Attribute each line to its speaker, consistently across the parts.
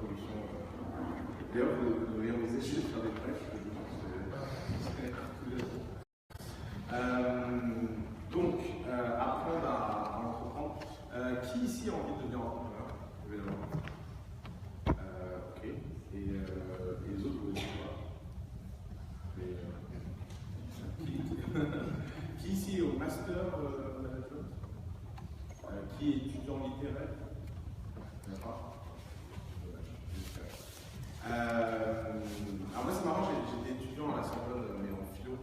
Speaker 1: introduction. D'ailleurs, vous devriez envisager de faire des brefs. Donc, apprendre à entreprendre. Qui ici a envie de devenir entrepreneur? Évidemment. Ok. Et les autres, vous ne savez pas. Qui ici est au master management? Qui est étudiant littéraire? D'accord. Alors moi c'est marrant, j'étais étudiant à la Sorbonne, mais en philo.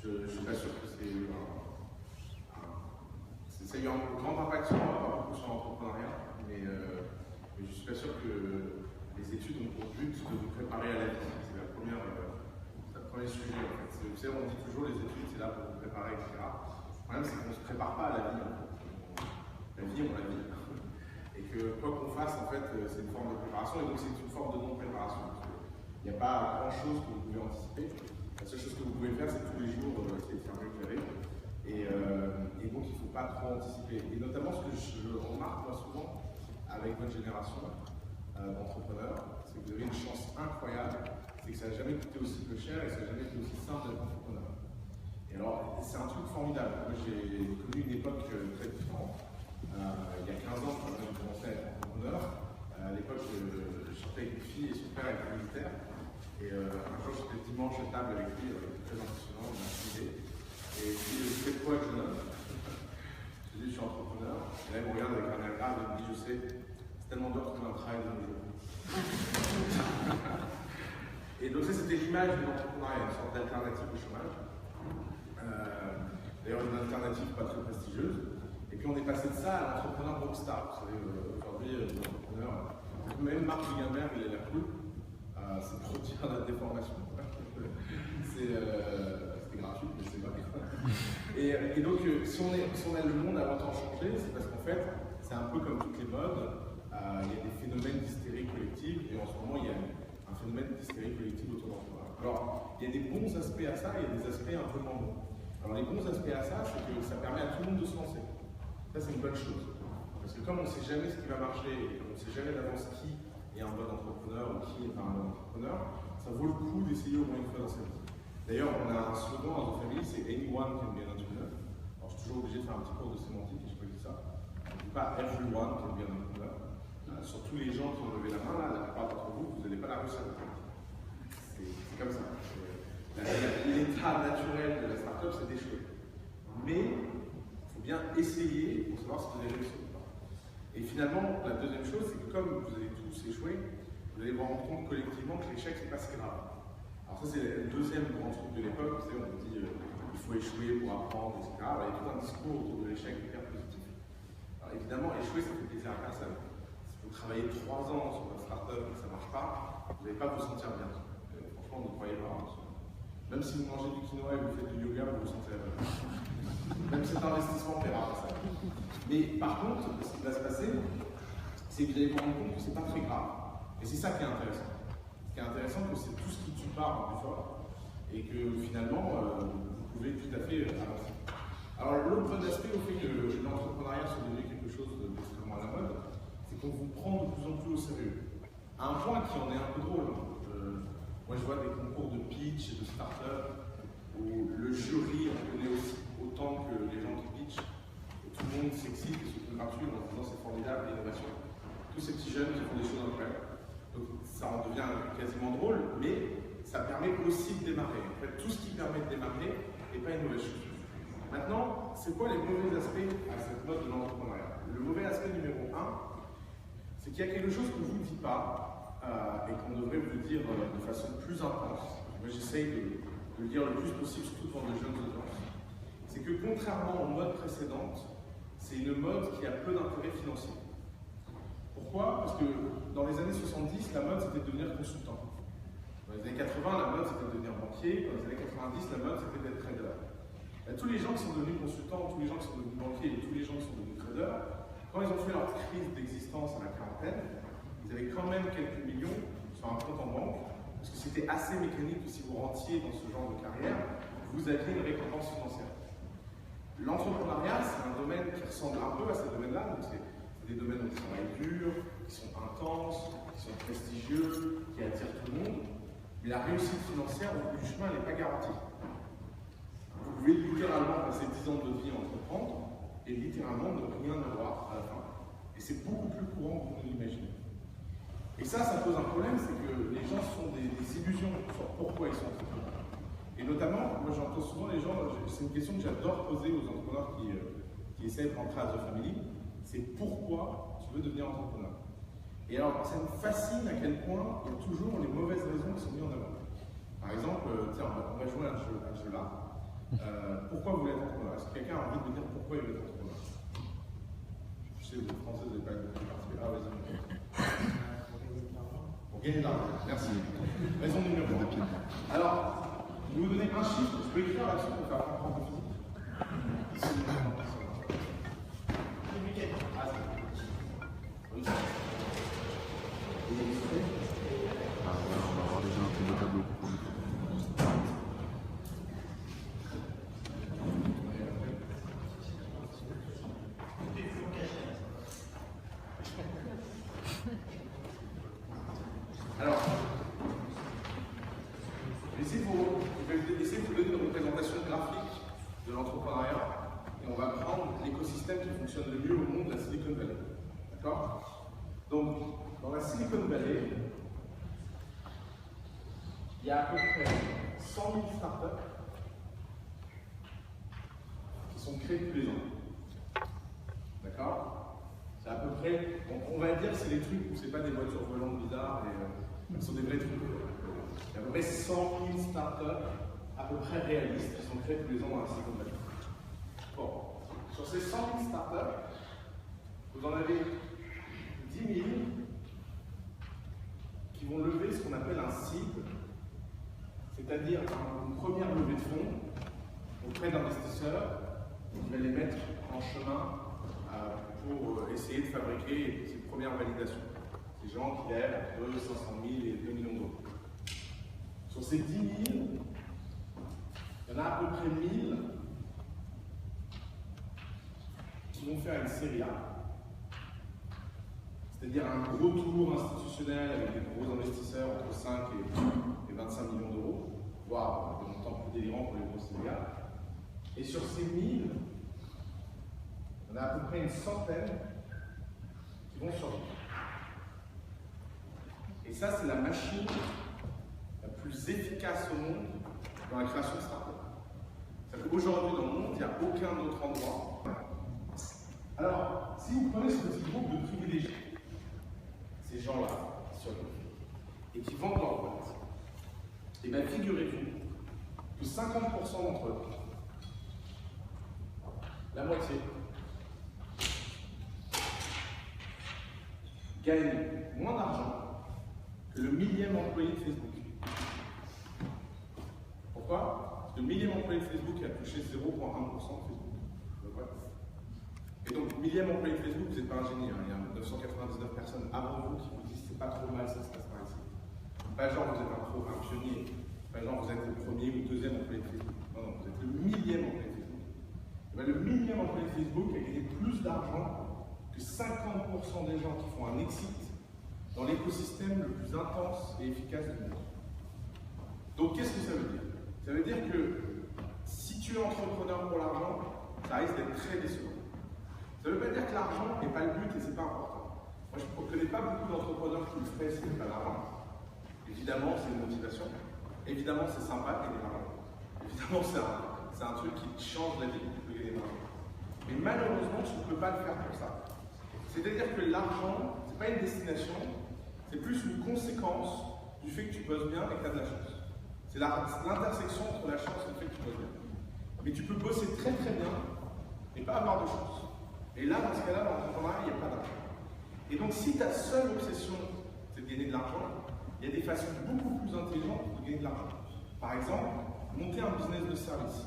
Speaker 1: Je ne suis pas sûr que ça a eu un grand impact sur moi, pas beaucoup sur l'entrepreneuriat, mais je ne suis pas sûr que les études ont pour but de vous préparer à la vie. C'est le premier sujet en fait. Vous savez, on dit toujours les études c'est là pour vous préparer, etc. Le problème c'est qu'on ne se prépare pas à la vie. La vie, on la vit. Et que quoi qu'on fasse, en fait, c'est une forme de préparation, et donc c'est une forme de non-préparation. Il n'y a pas grand-chose que vous pouvez anticiper. La seule chose que vous pouvez faire, c'est tous les jours essayer de faire mieux que la veille. Et donc, il ne faut pas trop anticiper. Et notamment, ce que je remarque, moi, souvent, avec votre génération d'entrepreneurs, c'est que vous avez une chance incroyable, c'est que ça n'a jamais coûté aussi peu cher et ça n'a jamais été aussi simple d'être entrepreneur. Et alors, c'est un truc formidable. Moi, j'ai connu une époque très différente. Il y a 15 ans, quand j'ai commencé à être entrepreneur, à l'époque, je sortais avec une fille et son père était militaire. Et un jour, j'étais dimanche à table avec lui, très impressionnant, on a filé. Et puis, je fais quoi, jeune homme? Je lui dis, je suis entrepreneur. Et là, il me regarde avec un air grave et me dit, je sais, c'est tellement dur de trouver un travail de nos jours. Et donc, ça, c'était l'image de l'entrepreneuriat, une sorte d'alternative au chômage. D'ailleurs, une alternative pas très prestigieuse. Et puis on est passé de ça à l'entrepreneur rockstar. Vous savez, aujourd'hui, l'entrepreneur, même Marc Zuckerberg, il a l'air cool. C'est pour dire la déformation. C'était gratuit, mais c'est pas grave. Et donc, si on a le monde a autant changé, c'est parce qu'en fait, c'est un peu comme toutes les modes. Il y a des phénomènes d'hystérie collective, et en ce moment, il y a un phénomène d'hystérie collective autour d'entrepreneuriat. Alors, il y a des bons aspects à ça, et il y a des aspects un peu moins bons. Alors, les bons aspects à ça, c'est que ça permet à tout le monde de se lancer. Ça, c'est une bonne chose. Parce que comme on ne sait jamais ce qui va marcher, et comme on ne sait jamais d'avance qui est un bon entrepreneur ou qui est pas un bon entrepreneur, ça vaut le coup d'essayer au moins une fois dans sa vie. D'ailleurs, on a un slogan à notre famille, c'est Anyone can be an entrepreneur. Alors, je suis toujours obligé de faire un petit cours de sémantique, et je peux dire ça. On ne dit pas Everyone can be an entrepreneur. Surtout les gens qui ont levé la main, là, la plupart d'entre vous, vous n'allez pas la réussir. C'est comme ça. L'état naturel de la start-up, c'est d'échouer. Mais bien essayer pour savoir si vous allez réussir ou pas. Et finalement, la deuxième chose, c'est que comme vous allez tous échouer, vous allez vous rendre compte collectivement que l'échec, c'est pas si grave. Alors ça, c'est le deuxième grand truc de l'époque, vous savez, on vous dit il faut échouer pour apprendre, etc. Alors, il y a tout un discours autour de l'échec hyper positif. Alors évidemment, échouer, ça fait plaisir à personne. Si vous travaillez 3 ans sur votre startup et que ça ne marche pas, vous n'allez pas vous sentir bien. Franchement, ne croyez pas. Même si vous mangez du quinoa et vous faites du yoga, vous vous sentez bien. Même cet investissement paiera ça. Mais par contre, ce qui va se passer, c'est que vous allez vous rendre compte que c'est pas très grave. Et c'est ça qui est intéressant. Ce qui est intéressant, c'est que tout ce qui tue pas rend plus fort. Et que finalement, vous pouvez tout à fait avancer. Alors l'autre bon aspect au fait que l'entrepreneuriat soit devenu quelque chose d'extrêmement à la mode, c'est qu'on vous prend de plus en plus au sérieux. À un point qui en est un peu drôle. Moi je vois des concours de pitch et de start-up où le jury en connaît aussi autant que les gens qui pitchent, et tout le monde s'excite et se congratule en disant c'est formidable l'innovation. Tous ces petits jeunes qui font des choses incroyables. Donc ça en devient quasiment drôle, mais ça permet aussi de démarrer. En fait, tout ce qui permet de démarrer n'est pas une mauvaise chose. Maintenant, c'est quoi les mauvais aspects à cette mode de l'entrepreneuriat? Le mauvais aspect numéro 1, c'est qu'il y a quelque chose qu'on ne vous dit pas et qu'on devrait vous dire de façon plus intense. Moi j'essaye de le dire le plus possible, surtout pour de jeunes audiences. C'est que contrairement aux modes précédentes, c'est une mode qui a peu d'intérêt financier. Pourquoi? Parce que dans les années 70, la mode c'était de devenir consultant. Dans les années 80, la mode c'était de devenir banquier. Dans les années 90, la mode c'était d'être trader. Tous les gens qui sont devenus consultants, tous les gens qui sont devenus banquiers et tous les gens qui sont devenus traders, quand ils ont fait leur crise d'existence à la quarantaine, ils avaient quand même quelques millions sur un compte en banque, parce que c'était assez mécanique que si vous rentiez dans ce genre de carrière, vous aviez une récompense financière. L'entrepreneuriat, c'est un domaine qui ressemble un peu à ce domaine-là, donc c'est C'est des domaines où le travail est dur, qui sont intenses, qui sont prestigieux, qui attirent tout le monde. Mais la réussite financière au bout du chemin, elle n'est pas garantie. Vous pouvez littéralement passer 10 ans de vie à entreprendre et littéralement ne rien avoir à la fin. Et c'est beaucoup plus courant que vous l'imaginez. Et ça pose un problème, c'est que les gens se font des illusions sur pourquoi ils sont entrepreneurs. Et notamment, moi j'entends souvent les gens, c'est une question que j'adore poser aux entrepreneurs qui essaient de rentrer à The Family, c'est pourquoi tu veux devenir entrepreneur. Et alors, ça me fascine à quel point il y a toujours les mauvaises raisons qui sont mises en avant. Par exemple, tiens, on va jouer à un jeu là. Pourquoi vous voulez être entrepreneur? Est-ce que quelqu'un a envie de me dire pourquoi il veut être entrepreneur? Je sais, vous êtes français, vous n'avez pas beaucoup participé. Ah, vas-y. Pour gagner de l'argent. Merci. Raison numéro 1. Alors, je vais vous donner un chiffre. Je peux écrire là-dessus pour faire un prof de physique.
Speaker 2: On va avoir déjà un peu de tableau.
Speaker 1: Alors, essayez de vous donner une représentation graphique de l'entrepreneuriat et on va prendre l'écosystème qui fonctionne le mieux au monde, la Silicon Valley. D'accord? Donc, dans la Silicon Valley, il y a à peu près 100 000 startups qui sont créées tous les ans. D'accord? C'est à peu près, on va dire, c'est les trucs où c'est pas des voitures volantes bizarres, mais ce sont des vrais trucs. Il y a à peu près 100 000 startups à peu près réalistes qui sont créées tous les ans dans la Silicon Valley. Bon, sur ces 100 000 startups, vous en avez 10 000 qui vont lever ce qu'on appelle un seed, c'est-à-dire une première levée de fonds auprès d'investisseurs qui va les mettre en chemin pour essayer de fabriquer ces premières validations. Ces gens qui lèvent entre 500 000 et 2 millions d'euros. Sur ces 10 000, il y en a à peu près 1000 qui vont faire une série A. C'est-à-dire un gros tour institutionnel avec des gros investisseurs entre 5 et 25 millions d'euros, voire des montants plus délirants pour les grosses séries. Et sur ces 1000, on a à peu près une centaine qui vont survivre. Et ça, c'est la machine la plus efficace au monde dans la création de start-up. C'est-à-dire qu'aujourd'hui, dans le monde, il n'y a aucun autre endroit. Alors, si vous prenez ce petit groupe de privilégiés, ces gens-là qui survivent et qui vendent leur boîte, et bien figurez-vous que 50% d'entre eux, la moitié, gagnent moins d'argent que le millième employé de Facebook. Pourquoi? Parce que le millième employé de Facebook a touché 0,1% de Facebook. Et donc, millième employé de Facebook, vous n'êtes pas un génie, hein. Il y a 999 personnes avant vous qui vous disent c'est pas trop mal, ça se passe par ici. Pas genre vous êtes un pionnier, pas genre vous êtes le premier ou le deuxième employé de Facebook. Non, non, vous êtes le millième employé de Facebook. Et bien, le millième employé de Facebook a gagné plus d'argent que 50% des gens qui font un exit dans l'écosystème le plus intense et efficace du monde. Donc, qu'est-ce que ça veut dire? Ça veut dire que si tu es entrepreneur pour l'argent, ça risque d'être très décevant. Ça ne veut pas dire que l'argent n'est pas le but et c'est pas important. Moi, je ne connais pas beaucoup d'entrepreneurs qui le feraient s'il n'y avait pas d'argent. Évidemment, c'est une motivation. Évidemment, c'est sympa de gagner de l'argent. Évidemment, c'est un truc qui change la vie de gagner de l'argent. Mais malheureusement, tu ne peux pas le faire pour ça. C'est-à-dire que l'argent, ce n'est pas une destination, c'est plus une conséquence du fait que tu bosses bien et que tu as de la chance. C'est l'intersection entre la chance et le fait que tu bosses bien. Mais tu peux bosser très très bien et pas avoir de chance. Et là, dans ce cas-là, dans l'entrepreneuriat, il n'y a pas d'argent. Et donc, si ta seule obsession, c'est de gagner de l'argent, il y a des façons beaucoup plus intelligentes de gagner de l'argent. Par exemple, monter un business de service.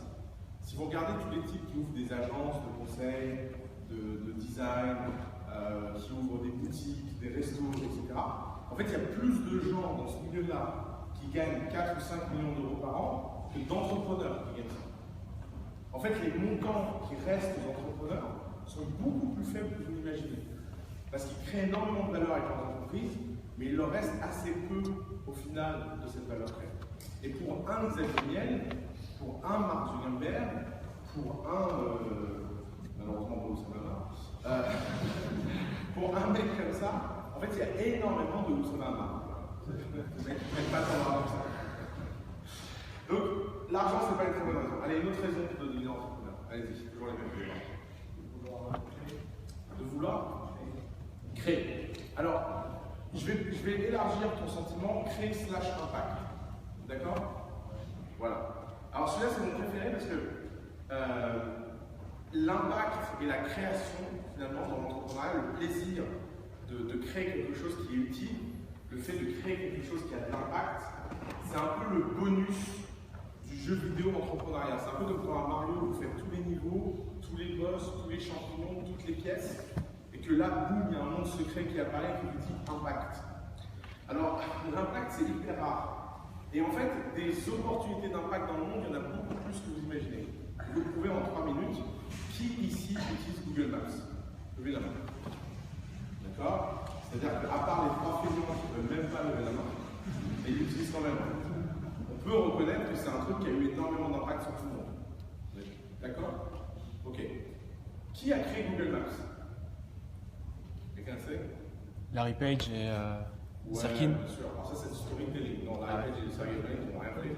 Speaker 1: Si vous regardez tous les types qui ouvrent des agences de conseil, de design, qui ouvrent des boutiques, des restos, etc., en fait, il y a plus de gens dans ce milieu-là qui gagnent 4 ou 5 millions d'euros par an que d'entrepreneurs qui gagnent ça. En fait, les montants qui restent aux entrepreneurs sont beaucoup plus faibles que vous l'imaginez. parce qu'ils créent énormément de valeur avec leur entreprise, mais il leur reste assez peu au final de cette valeur créée. Et pour un Xavier Niel, pour un Mark Zuckerberg, pour un, malheureusement pas Oussama, pour un mec comme ça, en fait il y a énormément de Oussama. Vous n'êtes pas tant comme ça. Donc l'argent c'est pas une très bonne raison. Allez, une autre raison de devenir entrepreneur. Allez-y, toujours les mêmes. De vouloir créer. Alors, je vais élargir ton sentiment, créer / impact. D'accord? Voilà. Alors celui-là c'est mon préféré parce que l'impact et la création, finalement, dans l'entrepreneuriat, le plaisir de créer quelque chose qui est utile, le fait de créer quelque chose qui a de l'impact, c'est un peu le bonus du jeu vidéo d'entrepreneuriat. C'est un peu comme dans un Mario où vous faites tous les niveaux, tous les boss, tous les champignons, toutes les pièces, et que là, boum, il y a un monde secret qui apparaît qui vous dit impact. Alors, l'impact, c'est hyper rare. Et en fait, des opportunités d'impact dans le monde, il y en a beaucoup plus que vous imaginez. Vous le prouvez en 3 minutes. Qui ici utilise Google Maps? Levez la main. D'accord? C'est-à-dire qu'à part les 3 fainéants qui ne veulent même pas lever la main, ils l'utilisent quand même. On peut reconnaître que c'est un truc qui a eu énormément d'impact sur tout le monde. D'accord? Ok. Qui a créé Google Maps? Quelqu'un sait?
Speaker 3: Larry Page et Sirkin.
Speaker 1: Bien sûr. Alors ça c'est du storytelling. Non, Larry Page et Sergey Brin, ils n'ont rien fait.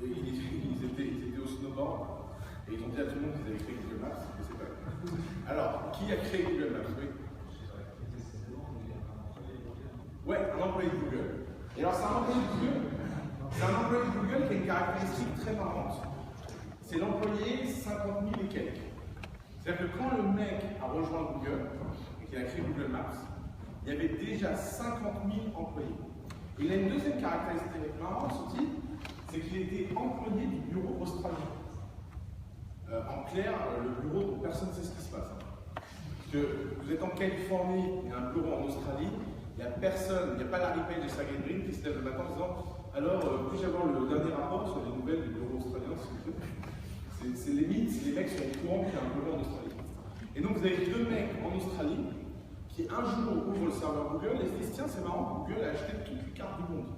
Speaker 1: Et ils étaient au snowboard et ils ont dit à tout le monde qu'ils avaient créé Google Maps, mais c'est pas vrai. Alors, qui a créé Google Maps? Oui. Ouais, un employé de Google. Et alors c'est un employé de Google. C'est un employé de Google qui a une caractéristique très marrante. C'est l'employé 50 000 et quelques. C'est-à-dire que quand le mec a rejoint Google et qu'il a créé Google Maps, il y avait déjà 50 000 employés. Et il a une deuxième caractéristique marrante, ce type, c'est qu'il était employé du bureau australien. En clair, le bureau dont personne ne sait ce qui se passe. Parce que vous êtes en Californie, il y a un bureau en Australie, il n'y a personne, il n'y a pas Larry Page et Sergey Brin qui se lèvent le matin en disant alors, puis-je avoir le dernier rapport sur les nouvelles du bureau australien, s'il vous plaît? C'est limite si les mecs sont au courant qu'il y a un bureau en Australie. Et donc vous avez 2 mecs en Australie qui un jour ouvrent le serveur Google et se disent tiens, c'est marrant, Google a acheté toutes les cartes du monde.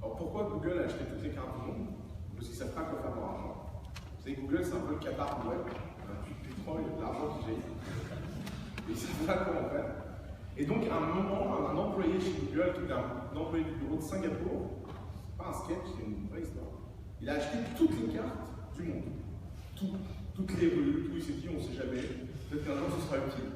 Speaker 1: Alors pourquoi Google a acheté toutes les cartes du monde? Parce qu'ils ne savent pas quoi faire de leur argent. Vous savez, Google c'est un peu le Qatar du web. Il y a du pétrole, il y a de l'argent qui jaillit. Et ils ne savent pas comment faire. Et donc à un moment, un employé chez Google, qui est un employé du bureau de Singapour, c'est pas un sketch, c'est une vraie histoire. Il a acheté toutes les cartes du monde. Toutes les rues, tout, il s'est dit, on ne sait jamais, peut-être qu'un jour ce sera utile.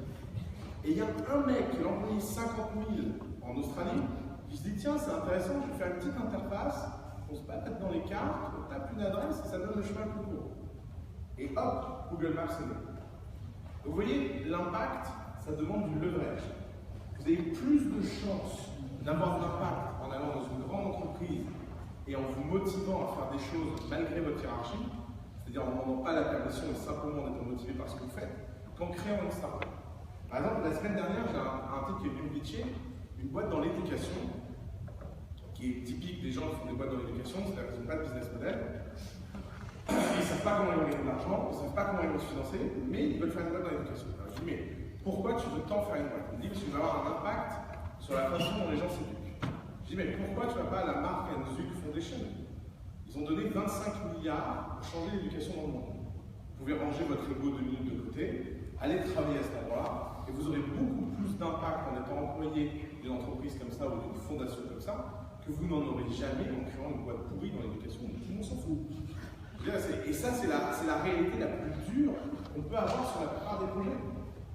Speaker 1: Et il y a un mec qui a employé 50 000 en Australie, qui se dit, tiens, c'est intéressant, je vais faire une petite interface, on se balade dans les cartes, on tape une adresse et ça donne le chemin le plus court. Et hop, Google Maps est né. Donc vous voyez, l'impact, ça demande du leverage. Vous avez plus de chances d'avoir de l'impact en allant dans une grande entreprise et en vous motivant à faire des choses malgré votre hiérarchie, c'est-à-dire en ne demandant pas la permission et simplement en étant motivé par ce que vous faites, qu'en créant une startup. Par exemple, la semaine dernière, j'ai un type qui est venu me pitcher une boîte dans l'éducation, qui est typique des gens qui font des boîtes dans l'éducation, c'est-à-dire qu'ils n'ont pas de business model, ils ne savent pas comment ils vont gagner de l'argent, ils ne savent pas comment ils vont se financer, mais ils veulent faire une boîte dans l'éducation. Alors je dis, mais pourquoi tu veux tant faire une boîte? Il me dit, parce que tu vas avoir un impact sur la façon dont les gens s'éduquent. Je dis, mais pourquoi tu ne vas pas à la Mark & Zuck Foundation? Ils ont donné 25 milliards pour changer l'éducation dans le monde. Vous pouvez ranger votre ego 2 minutes de côté, aller travailler à cet endroit-là, et vous aurez beaucoup plus d'impact en étant employé d'une entreprise comme ça ou d'une fondation comme ça, que vous n'en aurez jamais en créant une boîte pourrie dans l'éducation. Tout le monde s'en fout. Et ça, c'est la réalité la plus dure qu'on peut avoir sur la plupart des projets.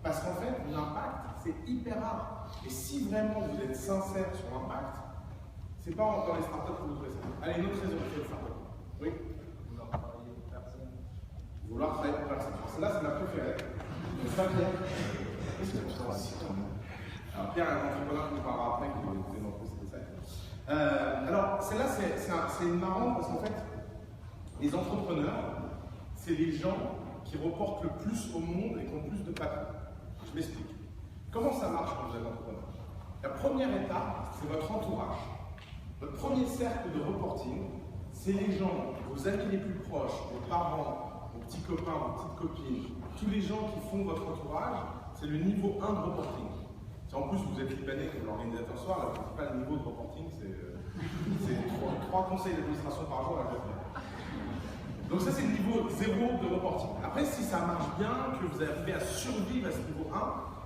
Speaker 1: Parce qu'en fait, l'impact, c'est hyper rare. Et si vraiment vous êtes sincère sur l'impact, c'est pas dans les startups que vous trouvez ça. Allez, une autre raison de créer une startup. Oui?
Speaker 4: Vouloir travailler pour personne.
Speaker 1: Vouloir travailler pour personne. Celle-là, c'est ma préférée. C'est pas Pierre. Alors, Pierre est un entrepreneur qui nous parlera après, qui va nous démontrer ses détails. Alors, celle-là, c'est marrant parce qu'en fait, les entrepreneurs, c'est les gens qui reportent le plus au monde et qui ont plus de patrons. Je m'explique. Comment ça marche quand vous êtes entrepreneur? La première étape, c'est votre entourage. Votre premier cercle de reporting, c'est les gens, vos amis les plus proches, vos parents, vos petits copains, vos petites copines, tous les gens qui font votre entourage, c'est le niveau 1 de reporting. Si en plus vous êtes libanais comme l'organisateur soir, là, vous ne pas le niveau de reporting, c'est 3 conseils d'administration par jour à la journée. Donc ça c'est le niveau 0 de reporting. Après si ça marche bien, que vous arrivez à survivre à ce niveau 1,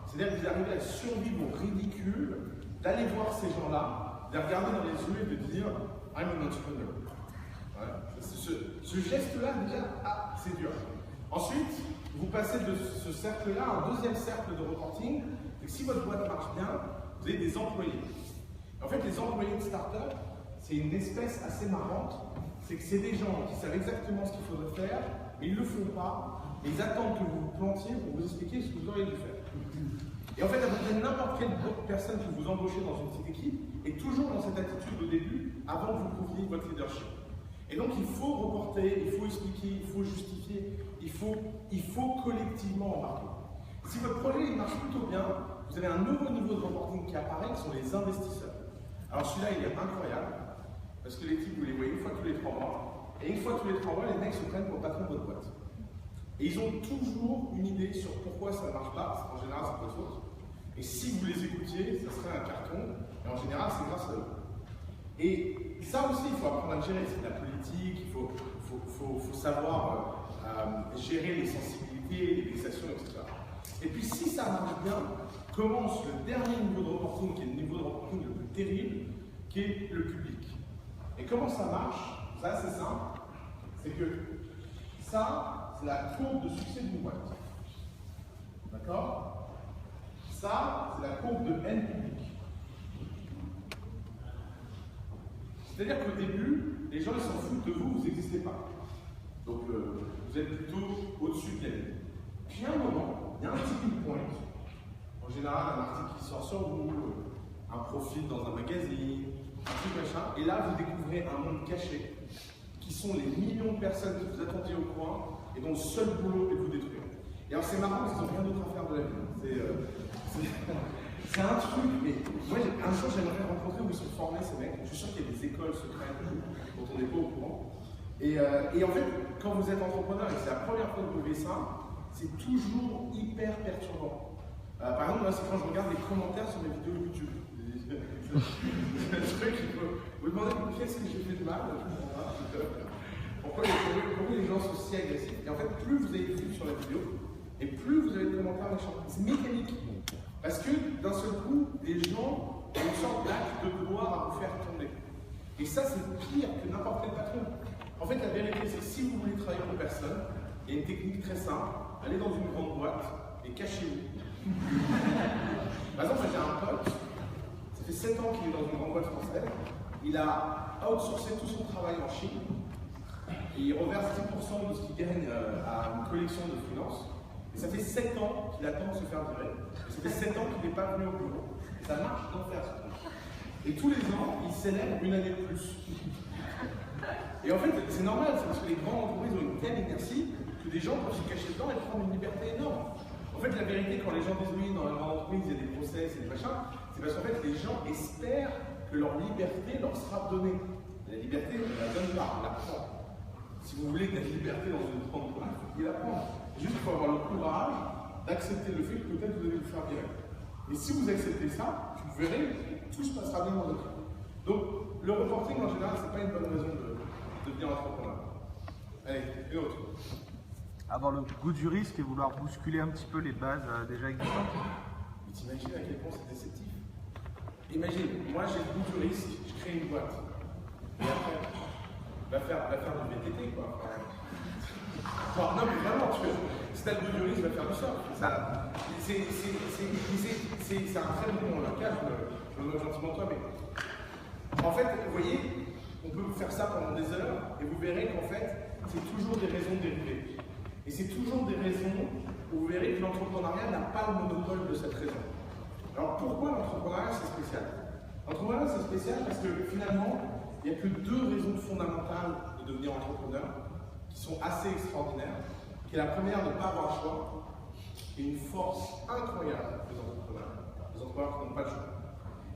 Speaker 1: c'est-à-dire que vous arrivez à survivre au ridicule, d'aller voir ces gens-là, de les regarder dans les yeux et de dire I'm an entrepreneur. Ouais. Ce geste-là déjà, c'est dur. Ensuite, vous passez de ce cercle-là à un deuxième cercle de reporting, c'est que si votre boîte marche bien, vous avez des employés. En fait, les employés de start-up, c'est une espèce assez marrante, c'est que c'est des gens qui savent exactement ce qu'il faudrait faire, mais ils ne le font pas, et ils attendent que vous vous plantiez pour vous expliquer ce que vous auriez dû faire. Et en fait, à peu près n'importe quelle personne que vous embauchez dans une petite équipe est toujours dans cette attitude au début, avant que vous prouviez votre leadership. Et donc, il faut reporter, il faut expliquer, il faut justifier, il faut collectivement embarquer. Si votre projet il marche plutôt bien, vous avez un nouveau niveau de reporting qui apparaît, qui sont les investisseurs. Alors celui-là, il est incroyable, parce que les types, vous les voyez une fois tous les 3 mois, et une fois tous les 3 mois, les mecs se prennent pour le patron de votre boîte. Et ils ont toujours une idée sur pourquoi ça ne marche pas, en général c'est votre faute. Et si vous les écoutiez, ça serait un carton, et en général c'est grâce à eux. Et ça aussi, il faut apprendre à le gérer, c'est de la politique, il faut savoir gérer les sensibilités, les vexations, etc. Et puis si ça marche bien, commence le dernier niveau de reporting, qui est le niveau de reporting le plus terrible, qui est le public. Et comment ça marche? Ça c'est simple, c'est que ça, c'est la courbe de succès d'une boîte. D'accord? Ça, c'est la courbe de N public. C'est-à-dire qu'au début, les gens ils s'en foutent de vous, vous n'existez pas. Donc vous êtes plutôt au-dessus de la ligne. Puis à un moment, il y a un tipping point. En général, un article qui sort sur vous, un profil dans un magazine, un truc machin. Et là, vous découvrez un monde caché, qui sont les millions de personnes qui vous attendiez au coin et dont le seul boulot est de vous détruire. Et alors c'est marrant parce qu'ils n'ont rien d'autre à faire de la vie. C'est un truc, mais moi un jour j'aimerais rencontrer où ils sont formés ces mecs. Je suis sûr qu'il y a des écoles secrètes dont on n'est pas au courant. Et en fait, quand vous êtes entrepreneur et que c'est la première fois que vous vivez ça, c'est toujours hyper perturbant. Par exemple, moi, c'est quand je regarde les commentaires sur mes vidéos YouTube. C'est un truc qui peut vous demander qu'est-ce que j'ai fait de mal. Pourquoi les gens sont si agressifs. Et en fait, plus vous avez de vues sur la vidéo, et plus vous avez de commentaires méchants. C'est mécanique. Parce que d'un seul coup, les gens ont une sorte d'acte de gloire à vous faire tomber. Et ça, c'est pire que n'importe quel patron. En fait, la vérité, c'est que si vous voulez travailler pour personne, il y a une technique très simple. Allez dans une grande boîte et cachez-vous. Par exemple, j'ai un pote, ça fait 7 ans qu'il est dans une grande boîte française. Il a outsourcé tout son travail en Chine. Et il reverse 10% de ce qu'il gagne à une collection de freelance. Et ça fait 7 ans qu'il attend de se faire virer. Et ça fait 7 ans qu'il n'est pas venu au bureau. Et ça marche d'enfer ce truc. Et tous les ans, il célèbre une année de plus. Et en fait, c'est normal, c'est parce que les grandes entreprises ont une telle inertie que des gens peuvent se cacher dedans et prendre une liberté énorme. En fait, la vérité, quand les gens disent oui, dans la grande entreprise, il y a des procès, c'est des machins, c'est parce qu'en fait, les gens espèrent que leur liberté leur sera donnée. La liberté, on ne la donne pas, on la prend. Si vous voulez de la liberté dans une grande entreprise, il faut la prendre. Juste, il faut avoir le courage d'accepter le fait que peut-être vous allez vous faire virer. Et si vous acceptez ça, vous verrez, tout se passera bien dans votre vie. Donc, le reporting, en général, c'est pas une bonne raison de devenir entrepreneur. Allez, une autre.
Speaker 4: Avoir le goût du risque et vouloir bousculer un petit peu les bases déjà existantes.
Speaker 1: Mais t'imagines à quel point c'est déceptif. Imagine, moi j'ai le goût du risque, je crée une boîte. Et après, va faire du VTT, quoi. Enfin, non, mais vraiment, si t'as le goût du risque, va faire du surf. C'est un très bon langage, je me moque gentiment de toi, mais en fait, vous voyez, on peut faire ça pendant des heures, et vous verrez qu'en fait, c'est toujours des raisons dérivées. Et c'est toujours des raisons où vous verrez que l'entrepreneuriat n'a pas le monopole de cette raison. Alors pourquoi l'entrepreneuriat c'est spécial? L'entrepreneuriat c'est spécial parce que finalement, il n'y a que 2 raisons fondamentales de devenir entrepreneur qui sont assez extraordinaires. Qui est la première, ne pas avoir le choix, et une force incroyable des entrepreneurs qui n'ont pas le choix.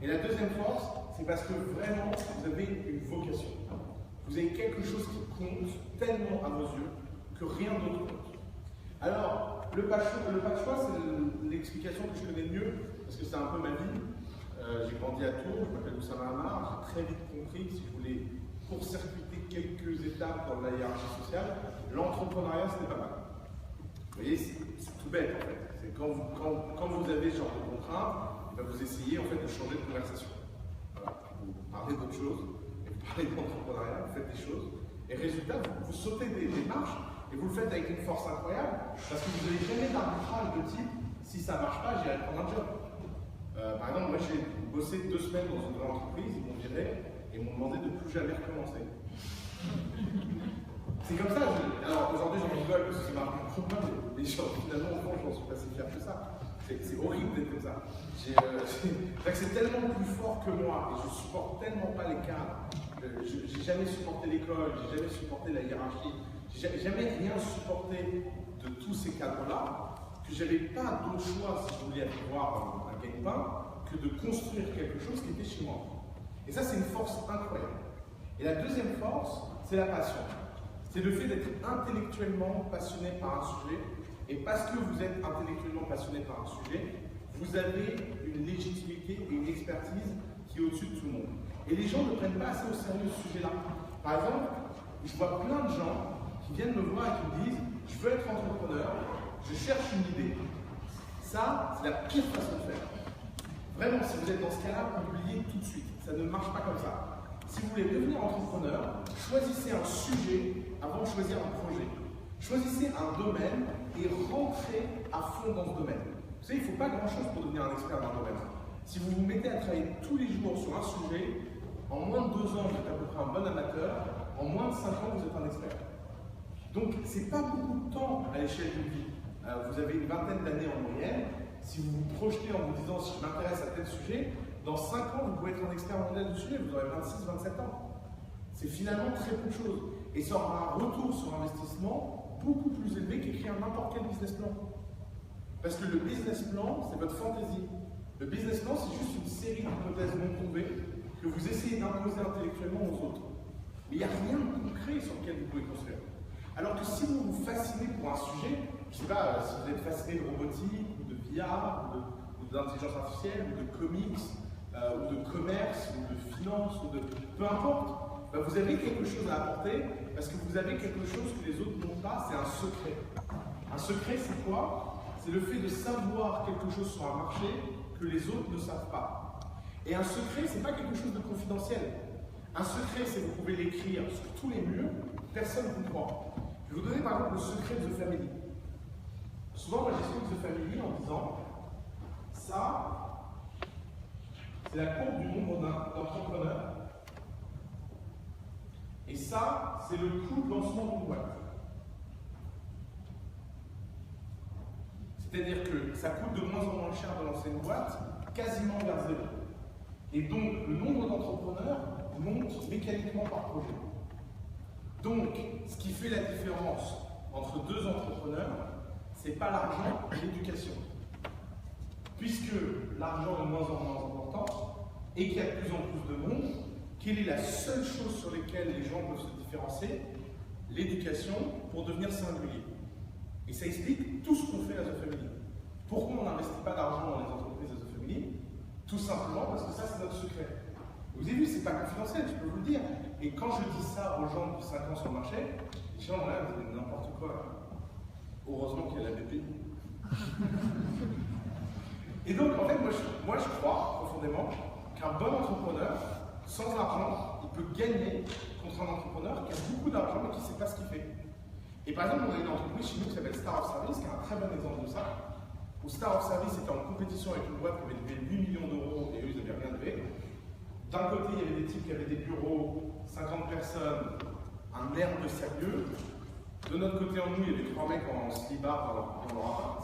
Speaker 1: Et la deuxième force, c'est parce que vraiment, vous avez une vocation. Vous avez quelque chose qui compte tellement à vos yeux que rien d'autre compte. Alors, le pas de choix, c'est l'explication que je connais le mieux, parce que c'est un peu ma vie. J'ai grandi à Tours, je m'appelle Oussama Hamar, j'ai très vite compris que si je voulais court-circuiter quelques étapes dans la hiérarchie sociale, l'entrepreneuriat, c'était pas mal. Vous voyez, c'est tout bête en fait. C'est quand vous avez ce genre de contraintes, ben vous essayez en fait de changer de conversation. Voilà. Vous parlez d'autre chose, et vous parlez d'entrepreneuriat, vous faites des choses, et résultat, vous sautez des marches, et vous le faites avec une force incroyable, parce que vous n'avez jamais d'arbitrage de type, si ça ne marche pas, j'irai prendre un job. Par exemple, moi j'ai bossé 2 semaines dans une grande entreprise, ils m'ont viré, et ils m'ont demandé de plus jamais recommencer. C'est comme ça. Alors aujourd'hui, j'en rigole parce que ça marche beaucoup moins, mais finalement, au fond, je n'en suis pas si fier que ça. C'est horrible d'être comme ça. C'est tellement plus fort que moi et je supporte tellement pas les cadres. J'ai jamais supporté l'école, j'ai jamais supporté la hiérarchie, j'ai jamais rien supporté de tous ces cadres-là, que j'avais pas d'autre choix si je voulais avoir un gagne-pain que de construire quelque chose qui était chez moi. Et ça, c'est une force incroyable. Et la deuxième force, c'est la passion. C'est le fait d'être intellectuellement passionné par un sujet, et parce que vous êtes intellectuellement passionné par un sujet, vous avez une légitimité et une expertise qui est au-dessus de tout le monde. Et les gens ne prennent pas assez au sérieux ce sujet-là. Par exemple, je vois plein de gens qui viennent me voir et qui me disent « Je veux être entrepreneur, je cherche une idée ». Ça, c'est la pire façon de faire. Vraiment, si vous êtes dans ce cas-là, oubliez tout de suite. Ça ne marche pas comme ça. Si vous voulez devenir entrepreneur, choisissez un sujet avant de choisir un projet. Choisissez un domaine et rentrez à fond dans ce domaine. Vous savez, il ne faut pas grand-chose pour devenir un expert dans un domaine. Si vous vous mettez à travailler tous les jours sur un sujet, en moins de 2 ans, vous êtes à peu près un bon amateur, en moins de 5 ans, vous êtes un expert. Donc, ce n'est pas beaucoup de temps à l'échelle d'une vie. Vous avez une vingtaine d'années en moyenne. Si vous vous projetez en vous disant, si je m'intéresse à tel sujet, dans 5 ans, vous pouvez être un expert mondial du sujet, vous aurez 26, 27 ans. C'est finalement très peu de choses. Et ça aura un retour sur investissement beaucoup plus élevé qu'écrire n'importe quel business plan. Parce que le business plan, c'est votre fantaisie. Le business plan, c'est juste une série d'hypothèses non prouvées que vous essayez d'imposer intellectuellement aux autres. Mais il n'y a rien de concret sur lequel vous pouvez construire. Alors que si vous vous fascinez pour un sujet, je ne sais pas, si vous êtes fasciné de robotique, ou de VR, ou d'intelligence artificielle, ou de comics, ou de commerce, ou de finance, ou de... peu importe, ben vous avez quelque chose à apporter, parce que vous avez quelque chose que les autres n'ont pas, c'est un secret. Un secret, c'est quoi? C'est le fait de savoir quelque chose sur un marché que les autres ne savent pas. Et un secret, c'est pas quelque chose de confidentiel. Un secret, c'est que vous pouvez l'écrire sur tous les murs, personne ne vous croit. Je vais vous donner par exemple le secret de The Family. Souvent, moi j'explique The Family en disant ça, c'est la courbe du nombre d'entrepreneurs. Et ça, c'est le coût de lancement d'une boîte. C'est-à-dire que ça coûte de moins en moins cher de lancer une boîte, quasiment vers zéro. Et donc, le nombre d'entrepreneurs monte mécaniquement par projet. Donc, ce qui fait la différence entre 2 entrepreneurs, c'est pas l'argent et l'éducation. Puisque l'argent est de moins en moins important et qu'il y a de plus en plus de monde, quelle est la seule chose sur laquelle les gens peuvent se différencier? L'éducation pour devenir singulier. Et ça explique tout ce qu'on fait à The Family. Pourquoi on n'investit pas d'argent dans les entreprises de The Family? Tout simplement parce que ça, c'est notre secret. Vous avez vu, c'est pas confidentiel, je peux vous le dire. Et quand je dis ça aux gens depuis 5 ans sur le marché, les gens là, vous dites n'importe quoi. Heureusement qu'il y a la BPI. Et donc, en fait, moi je crois profondément qu'un bon entrepreneur, sans argent, il peut gagner contre un entrepreneur qui a beaucoup d'argent mais qui ne sait pas ce qu'il fait. Et par exemple, on a une entreprise chez nous qui s'appelle Star of Service, qui est un très bon exemple de ça, où Star of Service était en compétition avec une boîte qui avait levé 8 millions d'euros et eux, ils n'avaient rien levé. D'un côté, il y avait des types qui avaient des bureaux, 50 personnes, un air de sérieux. De notre côté, en nous, il y avait 3 mecs en slibard dans leur appart.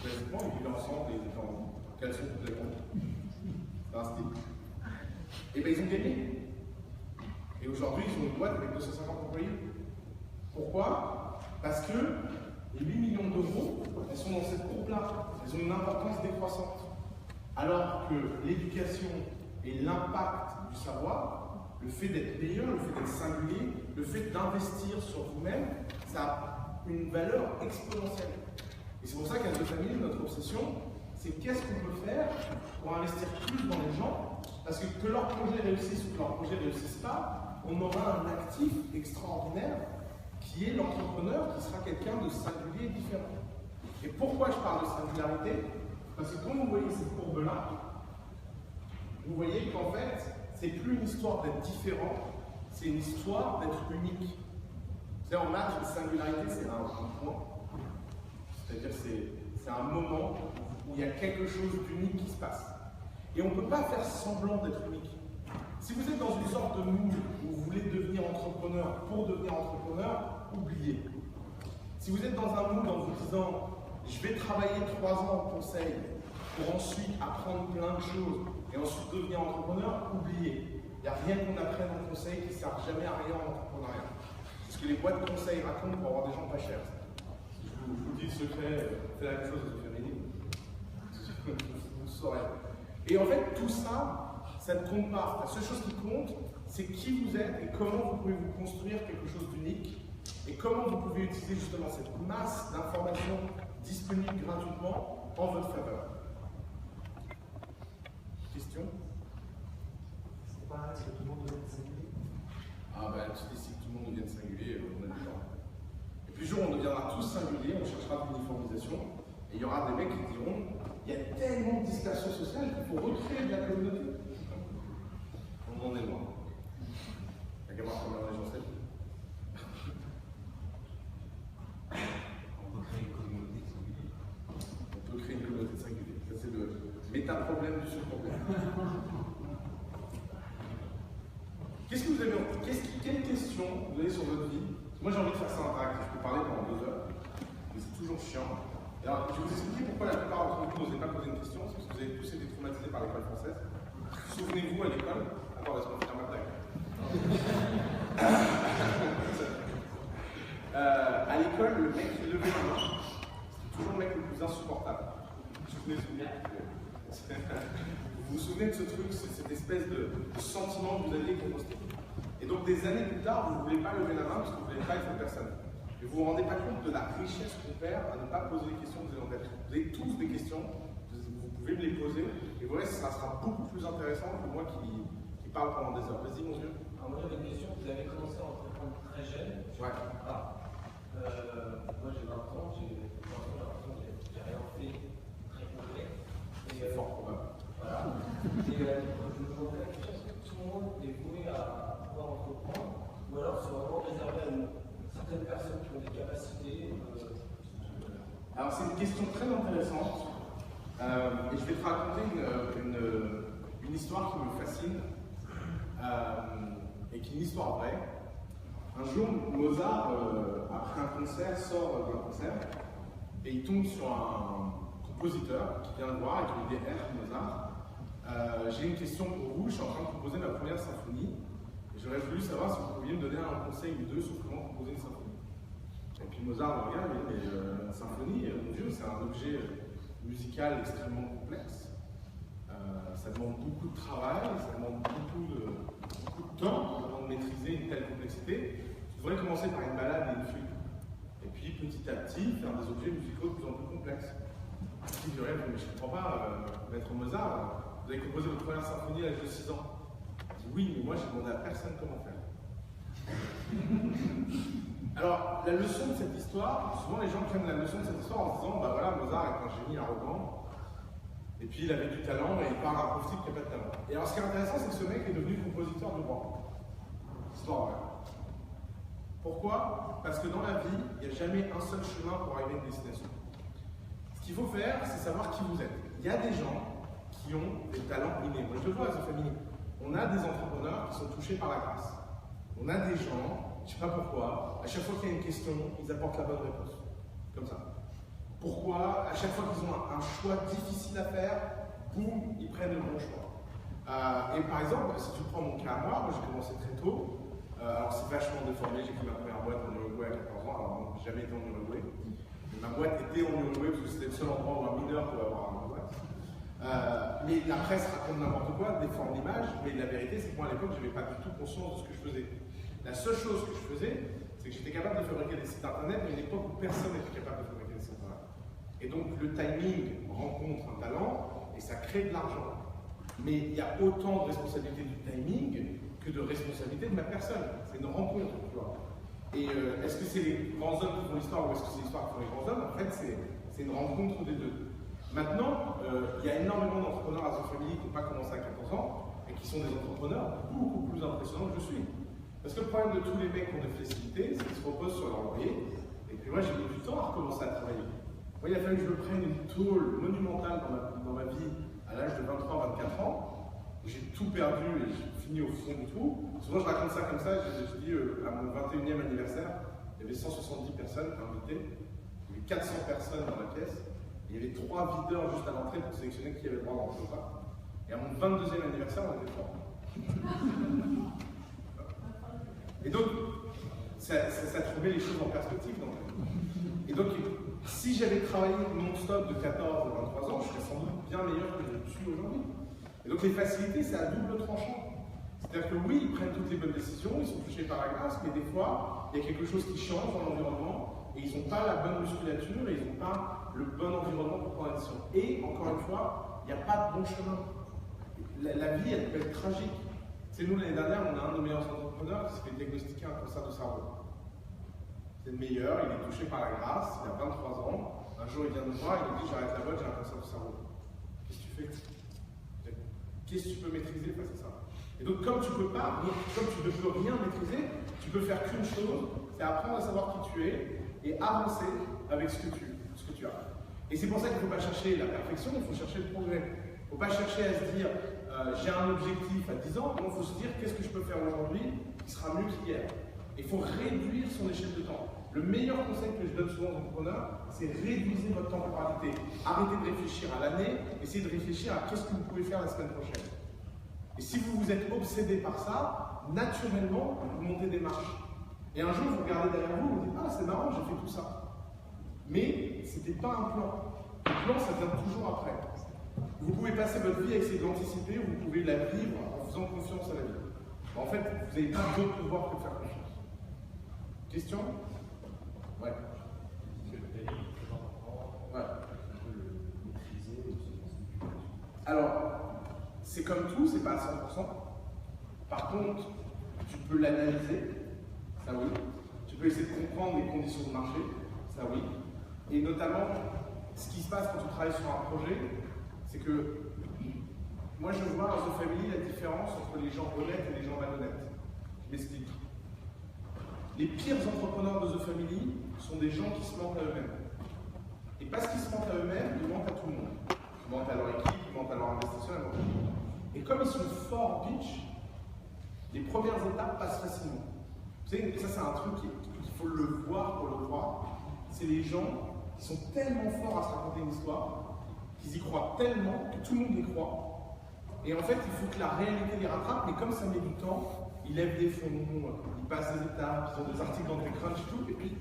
Speaker 1: Basiquement, ils vivaient ensemble et ils étaient en caleçon toute la journée. C'est un style. Et bien, ils ont gagné. Et aujourd'hui, ils ont une boîte avec 250 employés. Pourquoi? Parce que les 8 millions d'euros, elles sont dans cette courbe-là. Elles ont une importance décroissante. Alors que l'éducation et l'impact du savoir, le fait d'être meilleur, le fait d'être singulier, le fait d'investir sur vous-même, ça a une valeur exponentielle. Et c'est pour ça qu'à notre famille, notre obsession, c'est qu'est-ce qu'on peut faire pour investir plus dans les gens, parce que leur projet réussisse ou que leur projet ne réussisse pas, on aura un actif extraordinaire qui est l'entrepreneur, qui sera quelqu'un de singulier et différent. Et pourquoi je parle de singularité? Parce que quand vous voyez ces courbes-là, vous voyez qu'en fait, c'est plus une histoire d'être différent, c'est une histoire d'être unique. C'est-à-dire en maths, une singularité, c'est un point. C'est-à-dire c'est un moment où il y a quelque chose d'unique qui se passe. Et on ne peut pas faire semblant d'être unique. Si vous êtes dans une sorte de moule où vous voulez devenir entrepreneur pour devenir entrepreneur, oubliez. Si vous êtes dans un moule en vous disant je vais travailler 3 ans en conseil pour ensuite apprendre plein de choses et ensuite devenir entrepreneur, oubliez. Il n'y a rien qu'on apprenne en conseil qui ne sert jamais à rien en entrepreneuriat. C'est ce que les boîtes de conseil racontent pour avoir des gens pas chers. Si je vous dis le secret, faites la même chose aux féminines. Vous saurez. Et en fait, tout ça, ça ne compte pas. La seule chose qui compte, c'est qui vous êtes et comment vous pouvez vous construire quelque chose d'unique et comment vous pouvez utiliser justement cette masse d'informations disponibles gratuitement en votre faveur. Question?
Speaker 5: C'est pas est-ce que tout le monde doit être singulier?
Speaker 1: Ah ben, si tout le monde devienne singulier, on a du temps. Et puis, le jour où on deviendra tous singuliers, on cherchera de l'uniformisation, et il y aura des mecs qui diront il y a tellement de dispersion sociale qu'il faut recréer de la communauté. On en est loin. Il n'y a qu'à voir comment les gens s'aiment.
Speaker 5: On peut créer une communauté singulière.
Speaker 1: On peut créer une communauté singulière. Ça, c'est le méta-problème du sous-problème. Qu'est-ce que vous avez quelle question vous avez sur votre vie? Moi, j'ai envie de faire ça interactif. Je peux parler pendant 2 heures, mais c'est toujours chiant. Alors, je vais vous expliquer pourquoi la plupart d'entre vous n'osez pas poser une question. C'est parce que vous avez tous été traumatisés par l'école française. Souvenez-vous à l'école. Attends, laisse-moi faire ma blague. À l'école, le mec qui levait la main, c'était toujours le mec le plus insupportable. Souvenez-vous bien. Vous vous souvenez de ce truc, cette espèce de sentiment que vous aviez composté. Et donc, des années plus tard, vous ne voulez pas lever la main parce que vous ne voulez pas être une personne. Et vous ne vous rendez pas compte de la richesse qu'on perd à ne pas poser les questions que vous avez en tête. Vous avez tous des questions, vous pouvez me les poser, et vous verrez, ça sera beaucoup plus intéressant que moi qui parle pendant des heures. Vas-y, mon vieux.
Speaker 6: Alors, moi j'avais une question. Vous avez commencé à entreprendre très jeune.
Speaker 1: Ouais.
Speaker 6: Moi j'ai 20 ans, j'ai l'impression que j'ai rien fait très concret.
Speaker 1: C'est fort probable.
Speaker 6: Voilà. Et je me demandais la question, est-ce que tout le monde est voué à pouvoir entreprendre, ou alors c'est vraiment réservé à certaines personnes qui ont des capacités
Speaker 1: Alors c'est une question très intéressante. Et je vais te raconter une histoire qui me fascine et qui est une histoire vraie. Un jour, Mozart, après un concert, sort d'un concert et il tombe sur un compositeur qui vient le voir et qui lui dit « Mozart, j'ai une question pour vous, je suis en train de composer ma première symphonie et j'aurais voulu savoir si vous pouviez me donner un conseil ou deux sur comment composer une symphonie. » Et puis Mozart le regarde et dit « Mais une symphonie, mon Dieu, c'est un objet musical extrêmement complexe. Ça demande beaucoup de travail, ça demande beaucoup de temps avant de maîtriser une telle complexité. Tu devrais commencer par une balade et une flûte. Et puis petit à petit, faire des objets musicaux de plus en plus complexes. » Il dit « Mais je ne comprends pas, maître Mozart, vous avez composé votre première symphonie à l'âge de 6 ans. » Il dit « Oui, mais moi, je n'ai demandé à personne comment faire. » Alors, la leçon de cette histoire, souvent les gens prennent la leçon de cette histoire en se disant, bah voilà, Mozart est un génie arrogant, et puis il avait du talent, et il parle à un pauvre type qui n'a pas de talent. Et alors, ce qui est intéressant, c'est que ce mec est devenu compositeur de roi. Histoire vraie. Pourquoi? Parce que dans la vie, il n'y a jamais un seul chemin pour arriver à une destination. Ce qu'il faut faire, c'est savoir qui vous êtes. Il y a des gens qui ont des talents innés. Moi, je le vois à ce famille. On a des entrepreneurs qui sont touchés par la grâce. On a des gens, je ne sais pas pourquoi, à chaque fois qu'il y a une question, ils apportent la bonne réponse. Comme ça. Pourquoi, à chaque fois qu'ils ont un choix difficile à faire, boum, ils prennent le bon choix. Et par exemple, si tu prends mon cas à moi j'ai commencé très tôt. Alors c'est vachement déformé, j'ai fait ma première boîte en Uruguay à 14 ans, alors non, j'ai jamais été en Uruguay. Mais ma boîte était en Uruguay parce que c'était le seul endroit où un mineur pouvait avoir une boîte. Mais la presse raconte n'importe quoi, déforme l'image, mais la vérité c'est que moi à l'époque je n'avais pas du tout conscience de ce que je faisais. La seule chose que je faisais, c'est que j'étais capable de fabriquer des sites internet, mais à une époque où personne n'était capable de fabriquer des sites internet. Et donc le timing rencontre un talent et ça crée de l'argent. Mais il y a autant de responsabilité du timing que de responsabilité de ma personne. C'est une rencontre, tu vois. Et est-ce que c'est les grands hommes qui font l'histoire ou est-ce que c'est l'histoire qui font les grands hommes? En fait, c'est une rencontre des deux. Maintenant, il y a énormément d'entrepreneurs à The Family qui n'ont pas commencé à 14 ans et qui sont des entrepreneurs beaucoup plus impressionnants que je suis. Parce que le problème de tous les mecs qui ont des facilités, c'est qu'ils se reposent sur leur loyer. Et puis moi, j'ai mis du temps à recommencer à travailler. Moi, il a fallu que je me prenne une tôle monumentale dans ma vie à l'âge de 23-24 ans. J'ai tout perdu et j'ai fini au fond du trou. Souvent, je raconte ça comme ça. Je dis à mon 21e anniversaire, il y avait 170 personnes invitées. Il y avait 400 personnes dans la pièce. Et il y avait 3 videurs juste à l'entrée pour sélectionner qui avait le droit d'entrer ou pas. Et à mon 22e anniversaire, on était 3. Et donc, ça te remet les choses en perspective. Et donc, si j'avais travaillé non-stop de 14 à 23 ans, je serais sans doute bien meilleur que je ne suis aujourd'hui. Et donc, les facilités, c'est à double tranchant. C'est-à-dire que oui, ils prennent toutes les bonnes décisions, ils sont touchés par la grâce, mais des fois, il y a quelque chose qui change dans l'environnement et ils n'ont pas la bonne musculature et ils n'ont pas le bon environnement pour prendre la décision. Et encore une fois, il n'y a pas de bon chemin. La vie, elle peut être tragique. C'est nous, l'année dernière, on a un de nos meilleurs entrepreneurs qui s'est fait diagnostiquer un cancer de cerveau. C'est le meilleur, il est touché par la grâce, il a 23 ans. Un jour, il vient me voir, il me dit j'arrête la boîte, j'ai un cancer du cerveau. Qu'est-ce que tu fais? Qu'est-ce que tu peux maîtriser face à ça? Et donc, comme tu ne peux rien maîtriser, tu peux faire qu'une chose, c'est apprendre à savoir qui tu es et avancer avec ce que tu as. Et c'est pour ça qu'il ne faut pas chercher la perfection, il faut chercher le progrès. Il ne faut pas chercher à se dire j'ai un objectif à 10 ans, il faut se dire qu'est-ce que je peux faire aujourd'hui qui sera mieux qu'hier. Il faut réduire son échelle de temps. Le meilleur conseil que je donne souvent aux entrepreneurs, c'est réduisez votre temporalité. Arrêtez de réfléchir à l'année, essayez de réfléchir à qu'est-ce que vous pouvez faire la semaine prochaine. Et si vous vous êtes obsédé par ça, naturellement, vous montez des marches. Et un jour, vous regardez derrière vous, vous dites ah c'est marrant, j'ai fait tout ça. Mais ce n'était pas un plan. Le plan, ça vient toujours après. Vous pouvez passer votre vie à essayer d'anticiper, ou vous pouvez la vivre en faisant confiance à la vie. En fait, vous n'avez pas d'autre pouvoir que de faire confiance. Question? Ouais. Ouais. Alors, c'est comme tout, c'est pas à 100%. Par contre, tu peux l'analyser, ça oui. Tu peux essayer de comprendre les conditions de marché, ça oui. Et notamment, ce qui se passe quand tu travailles sur un projet, c'est que moi je vois dans The Family la différence entre les gens honnêtes et les gens malhonnêtes. Je m'explique. Les pires entrepreneurs de The Family sont des gens qui se mentent à eux-mêmes. Et parce qu'ils se mentent à eux-mêmes, ils mentent à tout le monde. Ils mentent à leur équipe, ils mentent à leur investisseur, ils mentent à tout le monde. Et comme ils sont forts en pitch, les premières étapes passent facilement. Vous savez, ça c'est un truc qu'il faut le voir pour le croire. C'est les gens qui sont tellement forts à se raconter une histoire, qu'ils y croient tellement que tout le monde y croit. Et en fait, il faut que la réalité les rattrape, mais comme ça met du temps, ils lèvent des fonds, ils passent des étapes, ils ont des articles dans TechCrunch et tout, et puis,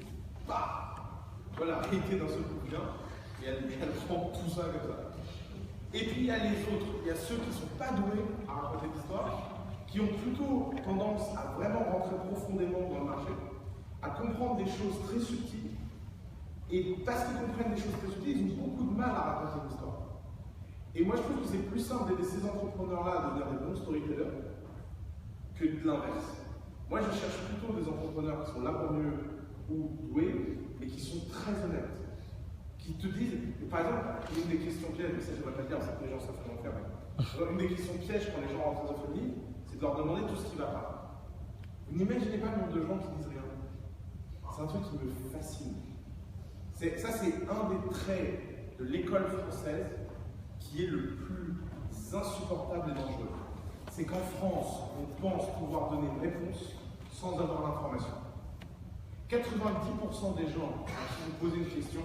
Speaker 1: bah, tu vois, la réalité d'un seul coup vient, et elle prend tout ça comme ça. Et puis il y a les autres, il y a ceux qui ne sont pas doués à raconter l'histoire, qui ont plutôt tendance à vraiment rentrer profondément dans le marché, à comprendre des choses très subtiles, et parce qu'ils comprennent des choses très subtiles, ils ont beaucoup de mal à raconter l'histoire. Et moi je trouve que c'est plus simple d'aider ces entrepreneurs-là à devenir des bons storytellers que de l'inverse. Moi je cherche plutôt des entrepreneurs qui sont laborieux ou doués, mais qui sont très honnêtes. Qui te disent, par exemple, une des questions pièges, mais ça je ne vais pas le dire, c'est que les gens savent comment faire. Une des questions pièges quand les gens rentrent dans The Family, c'est de leur demander tout ce qui ne va pas. Vous n'imaginez pas le nombre de gens qui disent rien. C'est un truc qui me fascine. Ça, c'est un des traits de l'école française qui est le plus insupportable et dangereux. C'est qu'en France, on pense pouvoir donner une réponse sans avoir l'information. 90% des gens, si vous posez une question,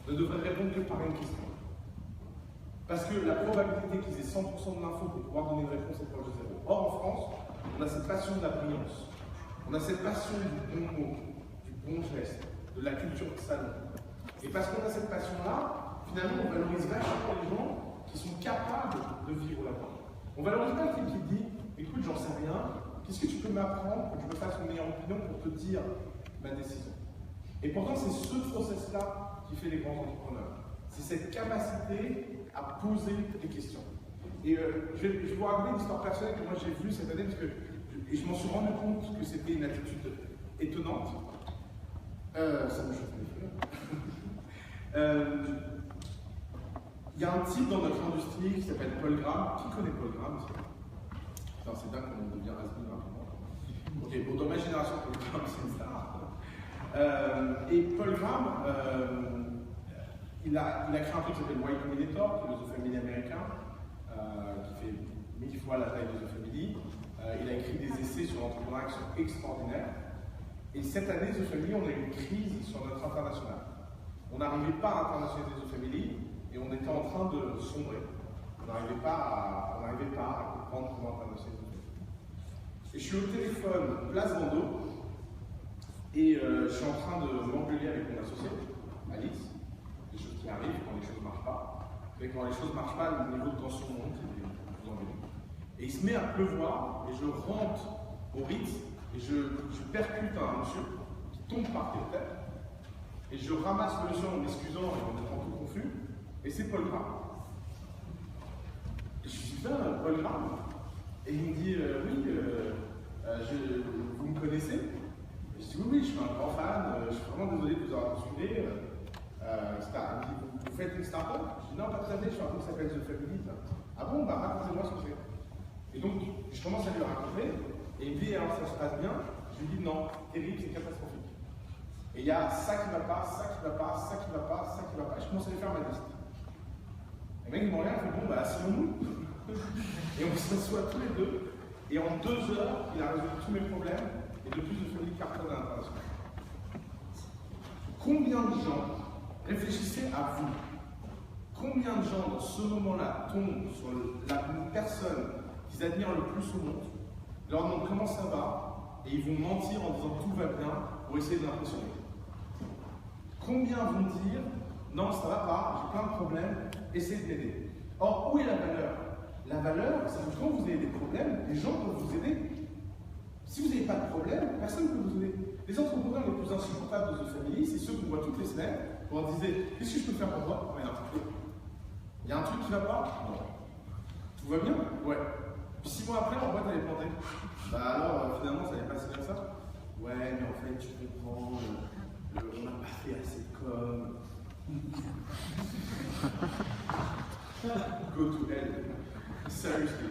Speaker 1: ne devraient répondre que par une question. Parce que la probabilité qu'ils aient 100% de l'info pour pouvoir donner une réponse est proche de zéro. Or, en France, on a cette passion de la brillance. On a cette passion du bon mot, du bon geste, de la culture de salon. Et parce qu'on a cette passion-là, finalement, on valorise vachement les gens qui sont capables de vivre là-dedans. On valorise pas le type qui dit écoute, j'en sais rien, qu'est-ce que tu peux m'apprendre pour que je me fasse une meilleure opinion pour te dire ma décision. Et pourtant, c'est ce process-là qui fait les grands entrepreneurs. C'est cette capacité à poser des questions. Et je vais vous raconter une histoire personnelle que moi j'ai vue cette année, parce que je m'en suis rendu compte que c'était une attitude étonnante. Ça me chauffe les yeux. Il y a un type dans notre industrie qui s'appelle Paul Graham. Qui connaît Paul Graham? C'est dingue qu'on devient has-been rapidement. Ok, bon, dans ma génération, Paul Graham, c'est une star. Et Paul Graham, il a créé un truc qui s'appelle Y Combinator, qui est le The Family américain, qui fait 1000 fois la taille de The Family. Il a écrit des essais sur l'entrepreneuriat qui sont extraordinaires. Et cette année, The Family, on a eu une crise sur notre international. On n'arrivait pas à internationaliser The Family et on était en train de sombrer. On n'arrivait pas à comprendre comment internationaliser The Family. Et je suis au téléphone, place Vendôme, et je suis en train de m'engueuler avec mon associé, Alice. Des choses qui arrivent quand les choses ne marchent pas. Mais quand les choses ne marchent pas, le niveau de tension monte et vous engueulez. Et il se met à pleuvoir, et je rentre au Ritz, et je percute un monsieur qui tombe par terre, et je ramasse le monsieur en m'excusant et en étant tout confus, et c'est Paul Graham. Et je lui dis, putain, Paul Graham. Et il me dit, oui, vous me connaissez? Et je dis, oui, je suis un grand fan, je suis vraiment désolé de vous avoir bousculé. Il me dit, vous faites une start-up? Je dis, non, pas très bien, je suis un truc qui s'appelle The Family. Ah bon, bah racontez-moi ce que c'est. Et donc, je commence à lui raconter, et il me dit, alors ça se passe bien? Je lui dis, non, terrible, c'est catastrophique. Et il y a ça qui va pas, ça qui va pas, ça qui va pas, ça qui va pas. Et je commence à lui faire ma liste. Et le mec, il me regarde, il fait, bon, bah, asseyons-nous. Et on s'assoit tous les deux, et en 2 heures, il a résolu tous mes problèmes, et de plus de famille cartonne à l'international. Combien de gens, réfléchissez à vous, combien de gens dans ce moment-là tombent sur la personne qu'ils admirent le plus au monde, leur demandent comment ça va, et ils vont mentir en disant tout va bien pour essayer de l'impressionner. Combien vont dire non, ça va pas, j'ai plein de problèmes, essayez de m'aider. Or, où est la valeur? La valeur, c'est que quand vous avez des problèmes, les gens peuvent vous aider. Si vous n'avez pas de problème, personne ne peut vous aider. Les entrepreneurs les plus insupportables de The Family, c'est ceux qu'on voit toutes les semaines, où on disait qu'est-ce que je peux faire pour toi? Il y a un truc qui va pas? Non. Tout va bien? Ouais. Puis 6 mois après, leur boîte elle est plantée. Bah alors, finalement, ça n'est pas si bien que ça? Ouais, mais en fait, tu comprends, on n'a pas fait assez de com. Go to hell. Seriously,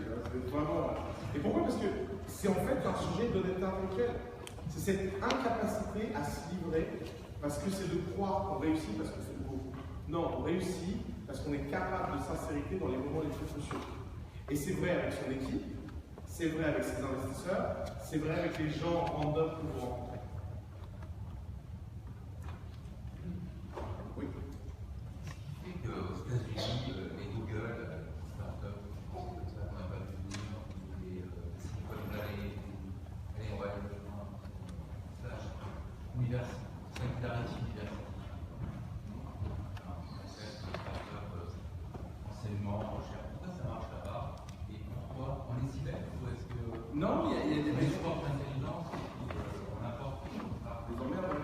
Speaker 1: vraiment. Et pourquoi? Parce que c'est en fait un sujet d'honnêteté intellectuelle. C'est cette incapacité à se livrer parce que c'est de croire qu'on réussit parce que c'est beau. Non, on réussit parce qu'on est capable de sincérité dans les moments les plus cruciaux. Et c'est vrai avec son équipe, c'est vrai avec ses investisseurs, c'est vrai avec les gens random que vous rencontrez. Oui.
Speaker 5: Ce qui fait qu'aux États-Unis, les Google, startups, comme ça, on n'a pas vu venir, les Silicon Valley, allez, on va aller plus loin, Singularity University. Enseignement, recherche, pourquoi ça marche là-bas? Et pourquoi? On est si bête ou est-ce que.
Speaker 1: Non, il y a des
Speaker 5: sports d'intelligence on apporte.
Speaker 1: Les emmerdes.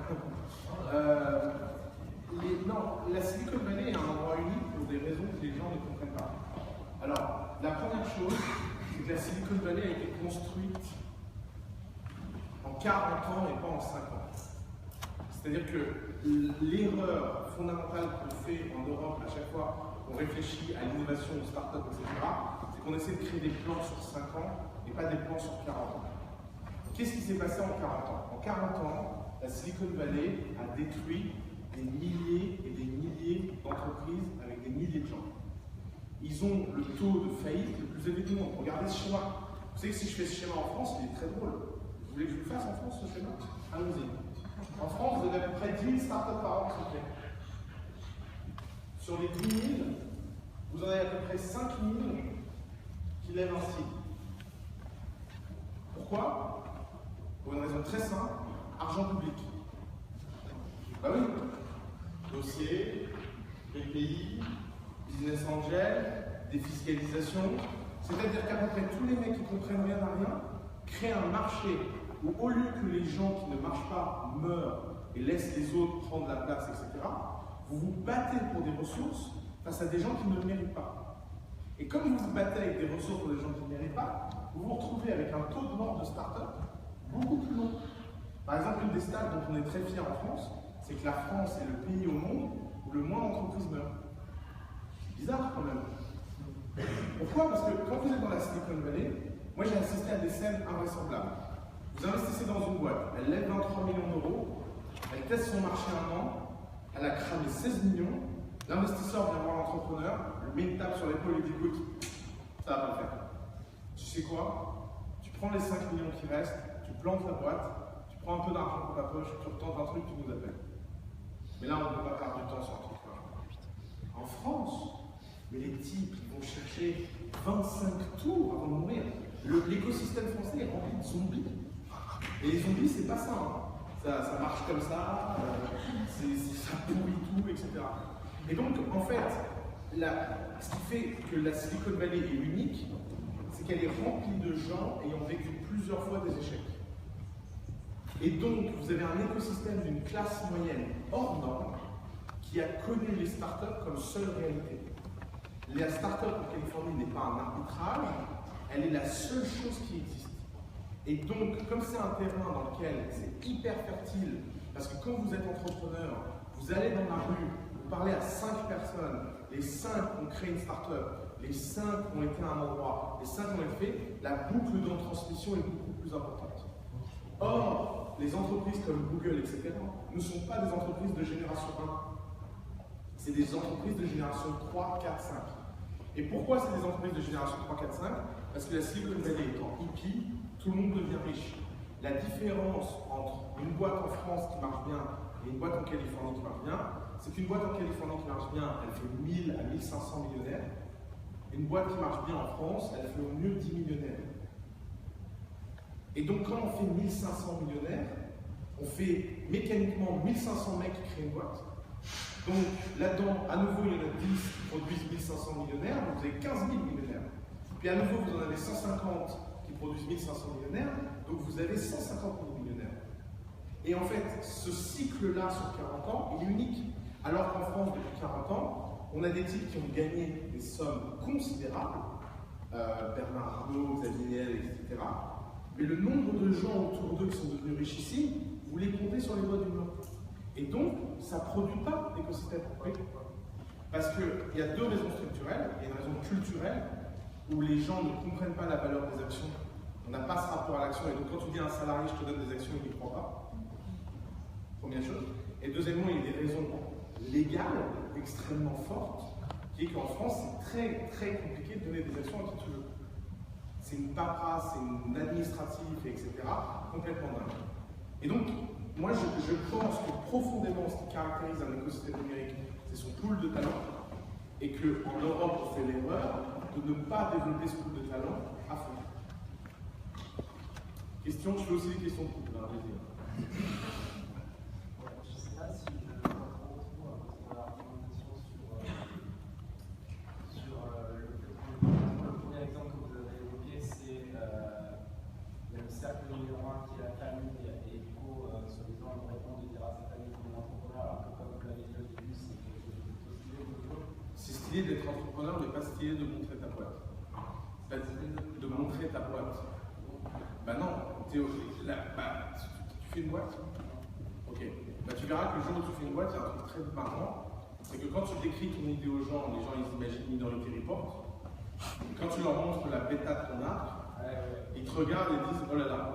Speaker 1: Non, la Silicon Valley est un endroit unique pour des raisons que les gens ne comprennent pas. Alors, la première chose, c'est que la Silicon Valley a été construite en 40 ans et pas en 5 ans. C'est-à-dire que l'erreur fondamentale qu'on fait en Europe à chaque fois qu'on réfléchit à l'innovation, aux startups, etc., c'est qu'on essaie de créer des plans sur 5 ans et pas des plans sur 40 ans. Qu'est-ce qui s'est passé en 40 ans? En 40 ans, la Silicon Valley a détruit des milliers et des milliers d'entreprises avec des milliers de gens. Ils ont le taux de faillite le plus élevé du monde. Regardez ce schéma. Vous savez que si je fais ce schéma en France, il est très drôle. Vous voulez que je le fasse en France, ce schéma? Allons-y. En France, vous avez à peu près 10 000 startups par an qui sont créées. Sur les 10 000, vous en avez à peu près 5 000 qui lèvent un site. Pourquoi? Pour une raison très simple, argent public. Bah oui, dossier, BPI, business angel, défiscalisation. C'est-à-dire qu'à peu près tous les mecs qui comprennent rien à rien créent un marché où au lieu que les gens qui ne marchent pas meurent et laissent les autres prendre la place, etc., Vous vous battez pour des ressources face à des gens qui ne le méritent pas. Et comme vous vous battez avec des ressources pour des gens qui ne le méritent pas, vous vous retrouvez avec un taux de mort de start-up beaucoup plus long. Par exemple, une des stats dont on est très fier en France, c'est que la France est le pays au monde où le moins d'entreprises meurent. Bizarre quand même. Pourquoi? Parce que quand vous êtes dans la Silicon Valley, moi j'ai assisté à des scènes invraisemblables. Vous investissez dans une boîte, elle lève 23 millions d'euros, elle teste son marché un an, elle a cramé 16 millions, l'investisseur vient voir l'entrepreneur, lui met une tape sur l'épaule et dit écoute, ça va pas le faire. Tu sais quoi? Tu prends les 5 millions qui restent, tu plantes la boîte, tu prends un peu d'argent pour ta poche, tu retentes un truc, tu nous appelles. Mais là, on ne peut pas perdre du temps sur un truc. En France, mais les types, ils vont chercher 25 tours avant de mourir. L'écosystème français est rempli de zombies. Et les zombies, c'est pas ça, hein. Ça marche comme ça, ça pourrit tout, etc. Et donc, en fait, ce qui fait que la Silicon Valley est unique, c'est qu'elle est remplie de gens ayant vécu plusieurs fois des échecs. Et donc, vous avez un écosystème d'une classe moyenne hors norme qui a connu les startups comme seule réalité. La startup en Californie n'est pas un arbitrage, elle est la seule chose qui existe. Et donc, comme c'est un terrain dans lequel c'est hyper fertile, parce que quand vous êtes entrepreneur, vous allez dans la rue, vous parlez à 5 personnes, les 5 ont créé une startup, les 5 ont été à un endroit, les 5 ont été fait, la boucle de transmission est beaucoup plus importante. Or, les entreprises comme Google, etc., ne sont pas des entreprises de génération 1. C'est des entreprises de génération 3, 4, 5. Et pourquoi c'est des entreprises de génération 3, 4, 5? Parce que la Silicon Valley étant hippie, tout le monde devient riche. La différence entre une boîte en France qui marche bien et une boîte en Californie qui marche bien, c'est qu'une boîte en Californie qui marche bien, elle fait 1000 à 1500 millionnaires. Une boîte qui marche bien en France, elle fait au mieux 10 millionnaires. Et donc quand on fait 1500 millionnaires, on fait mécaniquement 1500 mecs qui créent une boîte. Donc là-dedans, à nouveau, il y en a 10 qui produisent 1500 millionnaires, donc vous avez 15 000 millionnaires. Puis à nouveau, vous en avez 150 qui produisent 1500 millionnaires, donc vous avez 150 000 millionnaires. Et en fait, ce cycle-là sur 40 ans, il est unique. Alors qu'en France, depuis 40 ans, on a des types qui ont gagné des sommes considérables, Bernard Arnault, Xavier Niel, etc. Mais le nombre de gens autour d'eux qui sont devenus richissimes, vous les comptez sur les doigts d'une main. Et donc, ça ne produit pas d'écosystème. Parce qu'il y a deux raisons structurelles. Il y a une raison culturelle, où les gens ne comprennent pas la valeur des actions. On n'a pas ce rapport à l'action. Et donc, quand tu dis à un salarié, je te donne des actions, il n'y croit pas. Première chose. Et deuxièmement, il y a des raisons légales extrêmement fortes, qui est qu'en France, c'est très, très compliqué de donner des actions à qui tu veux. C'est une paperasse, c'est une administrative, etc. complètement dingue. Et donc, moi, je pense que profondément, ce qui caractérise un écosystème numérique, c'est son pool de talent, et qu'en Europe, on fait l'erreur de ne pas développer ce pool de talent à fond. Question, je fais aussi des questions de couple, hein, allez-y.
Speaker 6: Je ne sais pas si je retrouve votre argumentation sur le premier exemple que vous avez évoqué, c'est le cercle numéro 1 qui est la famille, et du coup, soi-disant, on répond de dire à sa famille comme entrepreneur, alors que comme vous l'avez dit au début, c'est quelque chose de plutôt stylé de nouveau.
Speaker 1: C'est stylé d'être entrepreneur, mais pas stylé de montrer ta boîte. Pas de montrer ta boîte. Bah non, tu fais une boîte. Ok. Bah tu verras que le jour où tu fais une boîte, il y a un truc très marrant. C'est que quand tu décris ton idée aux gens, les gens ils imaginent Minority Report. Et quand tu leur montres la bêta de ton arc, ils te regardent et disent oh là là.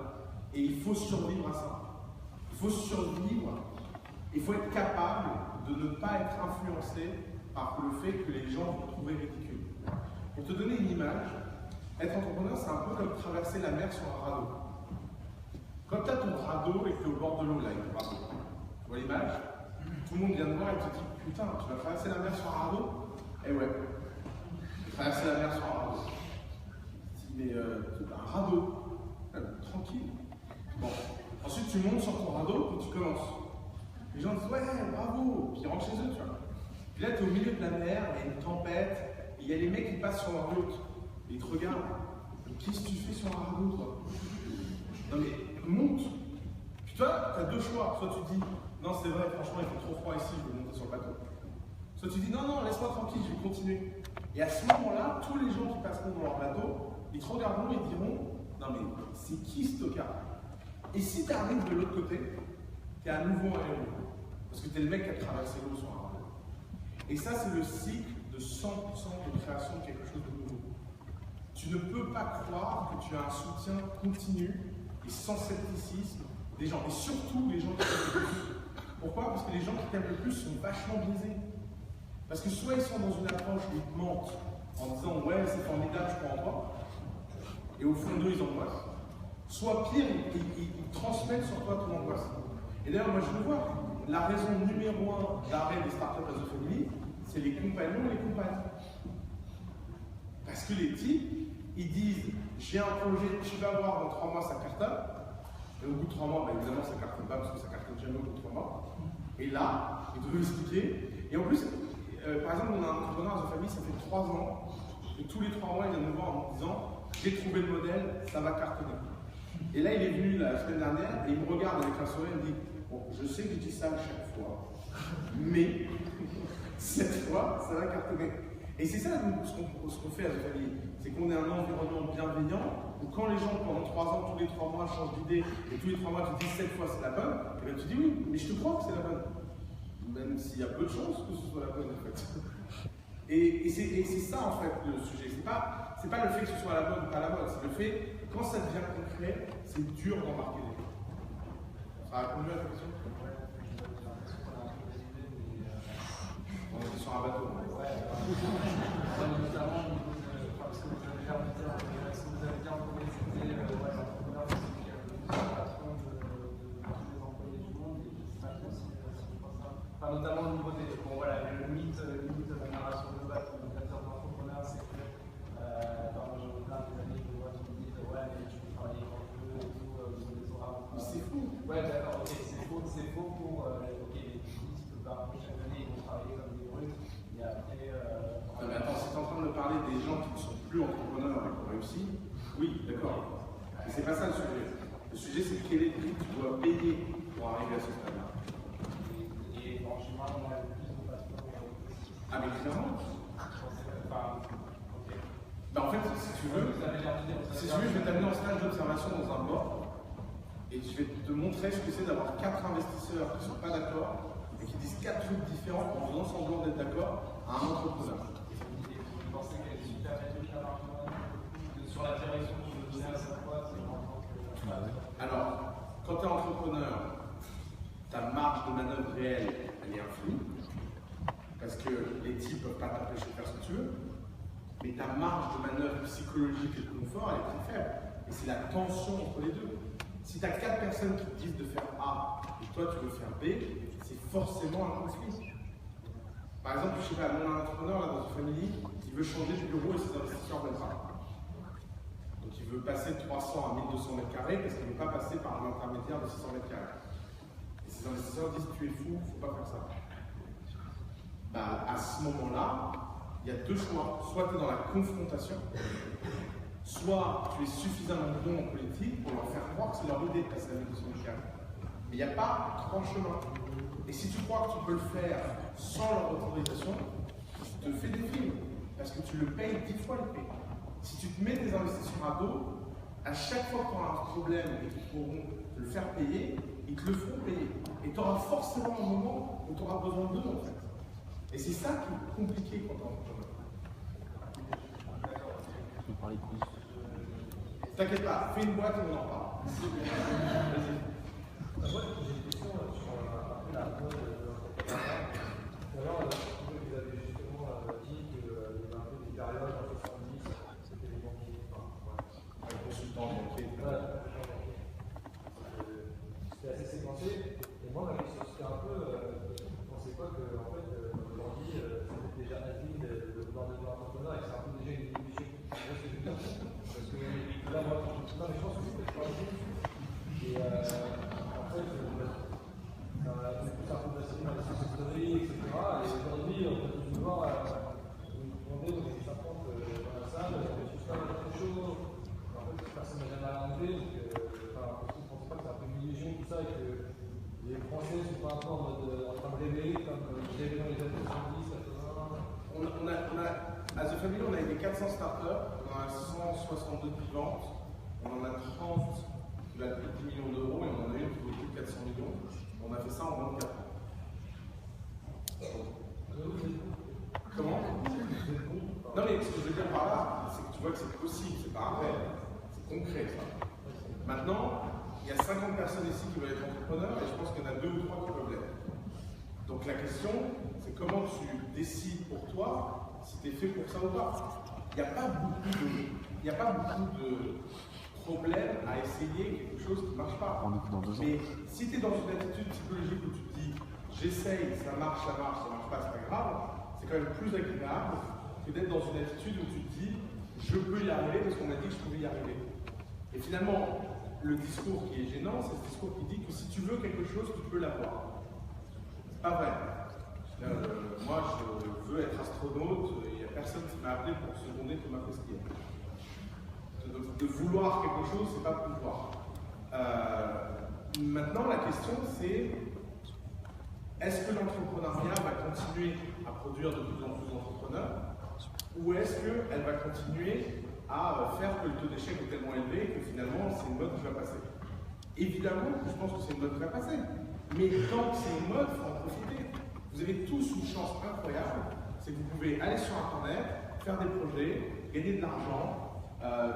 Speaker 1: Et il faut survivre à ça. Il faut survivre. Il faut être capable de ne pas être influencé par le fait que les gens vont te trouver ridicule. Pour te donner une image, être entrepreneur, c'est un peu comme traverser la mer sur un radeau. Quand tu as ton radeau et que tu es au bord de l'eau, là, avec le radeau, tu vois l'image? Tout le monde vient te voir et te dit putain, tu vas traverser la mer sur un radeau? Eh ouais, tu vas traverser la mer sur un radeau. Mais un radeau, tranquille. Bon, ensuite tu montes sur ton radeau et tu commences. Les gens disent ouais, bravo, puis ils rentrent chez eux, tu vois. Puis là, tu es au milieu de la mer, il y a une tempête, et il y a les mecs qui passent sur leur yacht. Et ils te regardent. Qu'est-ce que tu fais sur un radeau, toi? Non mais, monte. Puis toi, tu as deux choix. Soit tu dis, non c'est vrai, franchement, il fait trop froid ici, je vais monter sur le bateau. Soit tu dis non, non, laisse-moi tranquille, je vais continuer. Et à ce moment-là, tous les gens qui passeront dans leur bateau, ils te regarderont et diront non mais c'est qui ce tocard? Et si tu arrives de l'autre côté, tu es à nouveau un héros. Parce que tu es le mec qui a traversé l'eau sur un bateau. Et ça, c'est le cycle de 100% de création de quelque chose de nouveau. Tu ne peux pas croire que tu as un soutien continu et sans scepticisme des gens. Et surtout les gens qui t'aiment le plus. Pourquoi? Parce que les gens qui t'aiment le plus sont vachement biaisés. Parce que soit ils sont dans une approche où ils te mentent en disant ouais c'est formidable, je crois en toi, et au fond d'eux ils angoissent. Soit pire, ils transmettent sur toi ton angoisse. Et d'ailleurs moi je le vois, la raison numéro 1 d'arrêt des startups as a family, c'est les compagnons et les compagnes. Parce que les types, ils disent j'ai un projet, tu vas voir dans 3 mois ça cartonne, et au bout de 3 mois, bah, évidemment ça cartonne pas parce que ça cartonne jamais au bout de 3 mois. Et là, ils doivent expliquer. Et en plus, par exemple, on a un entrepreneur dans une famille, ça fait 3 ans, et tous les 3 mois, il vient nous voir en nous disant j'ai trouvé le modèle, ça va cartonner. Et là, il est venu la semaine dernière, et il me regarde avec un sourire et me dit bon, je sais que je dis ça à chaque fois, mais cette fois, ça va cartonner. Et c'est ça ce qu'on fait à la famille, c'est qu'on est un environnement bienveillant, où quand les gens, pendant 3 ans, tous les 3 mois, changent d'idée, et tous les 3 mois, tu dis cette fois c'est la bonne, et bien tu dis oui, mais je te crois que c'est la bonne. Même s'il y a peu de chances que ce soit la bonne en fait. Et c'est ça en fait le sujet. C'est pas le fait que ce soit la bonne ou pas la bonne, c'est le fait que quand ça devient concret, c'est dur d'embarquer les gens. Ça a répondu à la question? On est sur un bateau.
Speaker 6: Notamment au niveau de. Parce que vous avez déjà dit, ce que vous avez dit en premier, c'était l'entrepreneur, c'est celui qui a le plus de patron de tous les employés du monde, et c'est pas possible si je pense ça. Enfin, notamment au niveau des. Bon, voilà, le mythe de la narration globale pour le créateur d'entrepreneur, c'est que dans plein des années, je vois qui me disent ouais, mais tu peux travailler quand tu veux et tout, vous avez des horaires.
Speaker 1: Mais c'est fou.
Speaker 6: Ouais, d'accord, ok, c'est faux pour. Ok, les petits, par prochaine année, ils vont travailler comme des brutes, et après.
Speaker 1: Non, mais attends, si tu es en train de me parler des gens qui ne sont plus entrepreneurs et qui ont réussi, oui, d'accord. Mais c'est pas ça le sujet. Le sujet, c'est quel est le prix que tu dois payer pour arriver à ce stade-là.
Speaker 6: Et franchement, on a le plus de patrons.
Speaker 1: Ah, mais clairement.
Speaker 6: Enfin, ok.
Speaker 1: Ben, en fait, si tu veux, je vais t'amener en stage d'observation dans un board et je vais te montrer ce que c'est d'avoir 4 investisseurs qui ne sont pas d'accord et qui disent 4 trucs différents en faisant semblant d'être d'accord à un entrepreneur.
Speaker 6: Vous pensez qu'elle est super méthodique à marquer sur la direction que vous donnez à chaque fois, c'est vraiment que.
Speaker 1: Alors, quand tu es entrepreneur, ta marge de manœuvre réelle, elle est infinie, parce que les types ne peuvent pas t'empêcher de faire ce que tu veux, mais ta marge de manœuvre psychologique et de confort, elle est très faible. Et c'est la tension entre les deux. Si tu as 4 personnes qui te disent de faire A et toi tu veux faire B, c'est forcément un conflit. Par exemple, je sais pas, un entrepreneur là, dans une famille, il veut changer de bureau et ses investisseurs veulent pas. Donc il veut passer de 300 à 1200 mètres carrés parce qu'il ne veut pas passer par un intermédiaire de 600 mètres carrés. Et ses investisseurs disent tu es fou, il ne faut pas faire ça. Bah, à ce moment-là, il y a 2 choix. Soit tu es dans la confrontation, soit tu es suffisamment bon en politique pour leur faire croire que c'est leur idée de passer à 1200 mètres carrés. Mais il n'y a pas 3 chemins. Et si tu crois que tu peux le faire sans leur autorisation, tu te fais des films, parce que tu le payes 10 fois le prix. Si tu te mets des investisseurs à dos, à chaque fois que tu auras un problème et qu'ils pourront te le faire payer, ils te le feront payer. Et tu auras forcément un moment où tu auras besoin d'eux en fait. Et c'est ça qui est compliqué quand tu es entrepreneur.
Speaker 3: Je vais parler plus.
Speaker 1: T'inquiète pas, fais une boîte et on en parle. Vas-y.
Speaker 7: Moi, j'ai une question sur un peu la mode de l'entrepreneuriat. Tout à l'heure, vous avez justement dit qu'il y avait un peu des périodes en 70, c'était les banquiers.
Speaker 1: Un consultant banquier.
Speaker 7: C'était assez séquencé. Et moi, ma question, c'était un peu, vous pensez quoi que, en fait, aujourd'hui, c'était déjà admis de vouloir devenir entrepreneur et que c'est un peu déjà une illusion. Parce que là, moi, non, mais je pense que c'est pas une et en fait, ça a plus un peu facile dans les sociétés, etc. Et aujourd'hui, on peut tous voir, vous demandez, donc les 50 dans la salle, je suis pas très chaud. En fait, personne n'a jamais rencontré, donc enfin, je ne pense pas que c'est un peu une illusion tout ça et que les Français ne sont pas encore en train de rêver comme ils rêvaient dans les années 70, 80.
Speaker 1: famille, on a aidé 400 startups, on en a 162 qui vendent, on en a 30 qui valent plus de 10 millions d'euros et on en a une qui vaut plus de 400 millions. On a fait ça en moins de 4 ans. Comment? Non mais ce que je veux dire par là, c'est que tu vois que c'est possible, c'est pas un rêve, c'est concret ça. Maintenant, il y a 50 personnes ici qui veulent être entrepreneurs et je pense qu'il y en a 2 ou 3 qui peuvent l'être. Donc la question, c'est comment tu décides pour toi si tu es fait pour ça ou pas. Il n'y a pas beaucoup de problèmes à essayer quelque chose qui ne marche pas. Mais si tu es dans une attitude psychologique où tu te dis j'essaye, ça marche pas, c'est pas grave, c'est quand même plus agréable que d'être dans une attitude où tu te dis je peux y arriver parce qu'on m'a dit que je pouvais y arriver. Et finalement, le discours qui est gênant, c'est ce discours qui dit que si tu veux quelque chose, tu peux l'avoir. C'est pas vrai. Moi, je veux être astronaute, il n'y a personne qui m'a appelé pour seconder Thomas Pesquet. De vouloir quelque chose, c'est pas pouvoir. Maintenant, la question, c'est est-ce que l'entrepreneuriat va continuer à produire de plus en plus d'entrepreneurs ou est-ce qu'elle va continuer à faire que le taux d'échec est tellement élevé que finalement c'est une mode qui va passer? Évidemment, je pense que c'est une mode qui va passer. Mais tant que c'est une mode, il faut en profiter. Vous avez tous une chance incroyable, c'est que vous pouvez aller sur Internet, faire des projets, gagner de l'argent,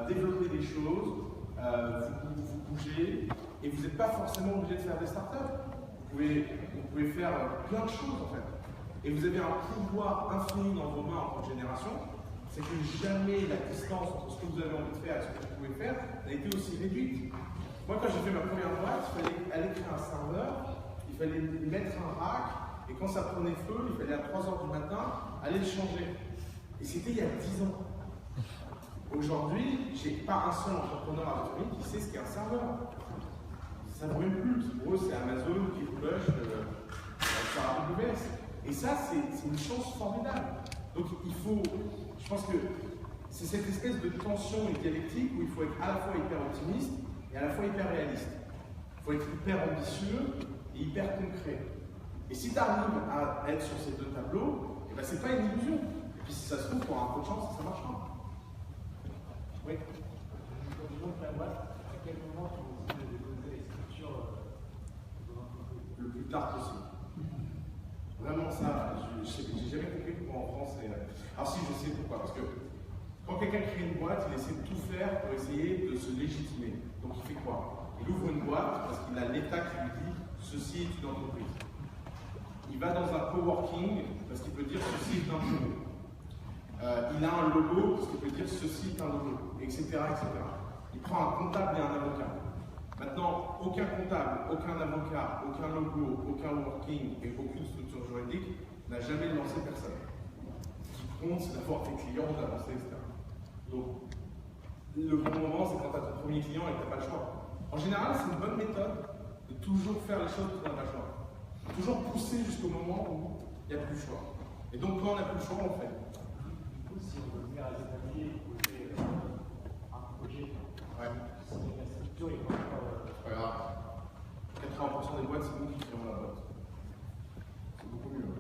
Speaker 1: développer des choses, vous bouger, et vous n'êtes pas forcément obligé de faire des startups. Vous pouvez faire plein de choses en fait. Et vous avez un pouvoir infini dans vos mains en tant que génération, c'est que jamais la distance entre ce que vous avez envie de faire et ce que vous pouvez faire n'a été aussi réduite. Moi, quand j'ai fait ma première boîte, il fallait aller créer un serveur, il fallait mettre un rack, et quand ça prenait feu, il fallait à 3 h du matin aller le changer. Et c'était il y a 10 ans. Aujourd'hui, j'ai pas un seul entrepreneur à la famille qui sait ce qu'est un serveur. Ça ne brûle plus. Pour eux, c'est Amazon qui push sur AWS. Et ça, c'est une chance formidable. Donc, je pense que c'est cette espèce de tension et dialectique où il faut être à la fois hyper optimiste et à la fois hyper réaliste. Il faut être hyper ambitieux et hyper concret. Et si tu arrives à être sur ces 2 tableaux, eh ben, c'est pas une illusion. Et puis si ça se trouve, tu auras un peu de chance et ça marchera. Oui.
Speaker 6: Quand tu montes la boîte, à quel moment tu décides de déposer les structures de l'entreprise?
Speaker 1: Le plus tard possible. Vraiment ça, j'ai jamais compris pourquoi en France. Alors si, je sais pourquoi. Parce que quand quelqu'un crée une boîte, il essaie de tout faire pour essayer de se légitimer. Donc il fait quoi? Il ouvre une boîte parce qu'il a l'État qui lui dit ceci est une entreprise. Il va dans un coworking parce qu'il peut dire ceci est un bureau. Il a un logo parce qu'il peut dire ceci est un logo, etc., etc. Il prend un comptable et un avocat. Maintenant, aucun comptable, aucun avocat, aucun logo, aucun working et aucune structure juridique n'a jamais lancé personne. Ce qui compte, c'est d'avoir des clients, d'avancer, etc. Donc, le bon moment, c'est quand tu as ton premier client et que tu n'as pas le choix. En général, c'est une bonne méthode de toujours faire les choses quand on n'a pas le choix. Toujours pousser jusqu'au moment où il n'y a plus le choix. Et donc, quand on n'a plus le choix, on le fait.
Speaker 6: Du coup, si on veut venir à des ateliers et poser un projet, si la structure est pas
Speaker 1: c'est pas grave. 80% des boîtes, c'est nous qui créons la boîte. C'est beaucoup mieux.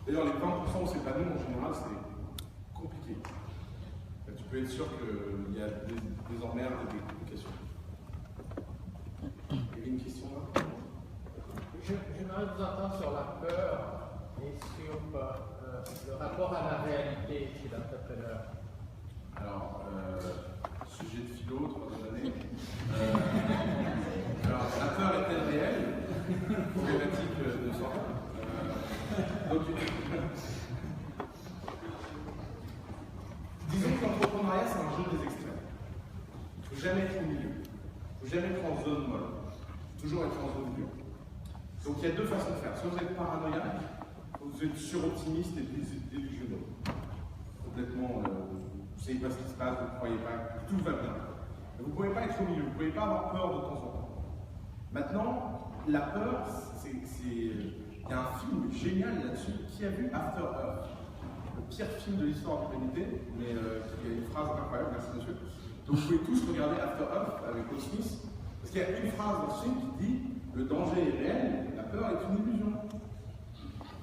Speaker 1: D'ailleurs, les 20% où c'est pas nous, en général, c'est compliqué. Et tu peux être sûr qu'il y a des emmerdes et des complications. Il y avait une question là?
Speaker 8: J'aimerais vous entendre sur la peur et sur le rapport à la réalité chez l'entrepreneur.
Speaker 1: Alors, sujet de philo, 3e année. Alors, la peur est-elle réelle? Problématique de santé. Donc, disons que l'entrepreneuriat, c'est un jeu des extrêmes. Il ne faut jamais être au milieu. Il ne faut jamais être en zone molle. Toujours être en zone dure. Donc, il y a 2 façons de faire. Soit vous êtes paranoïaque, soit vous êtes suroptimiste et délusionnel. Complètement, vous ne savez pas ce qui se passe, vous ne croyez pas, tout va bien. Mais vous ne pouvez pas être au milieu, vous ne pouvez pas avoir peur de temps en temps. Maintenant, la peur, il y a un film génial là-dessus. Qui a vu After Earth? Le pire film de l'histoire de l'humanité, mais qui a une phrase incroyable, merci monsieur. Donc vous pouvez tous regarder After Earth avec Will Smith, parce qu'il y a une phrase dans ce film qui dit le danger est réel, la peur est une illusion.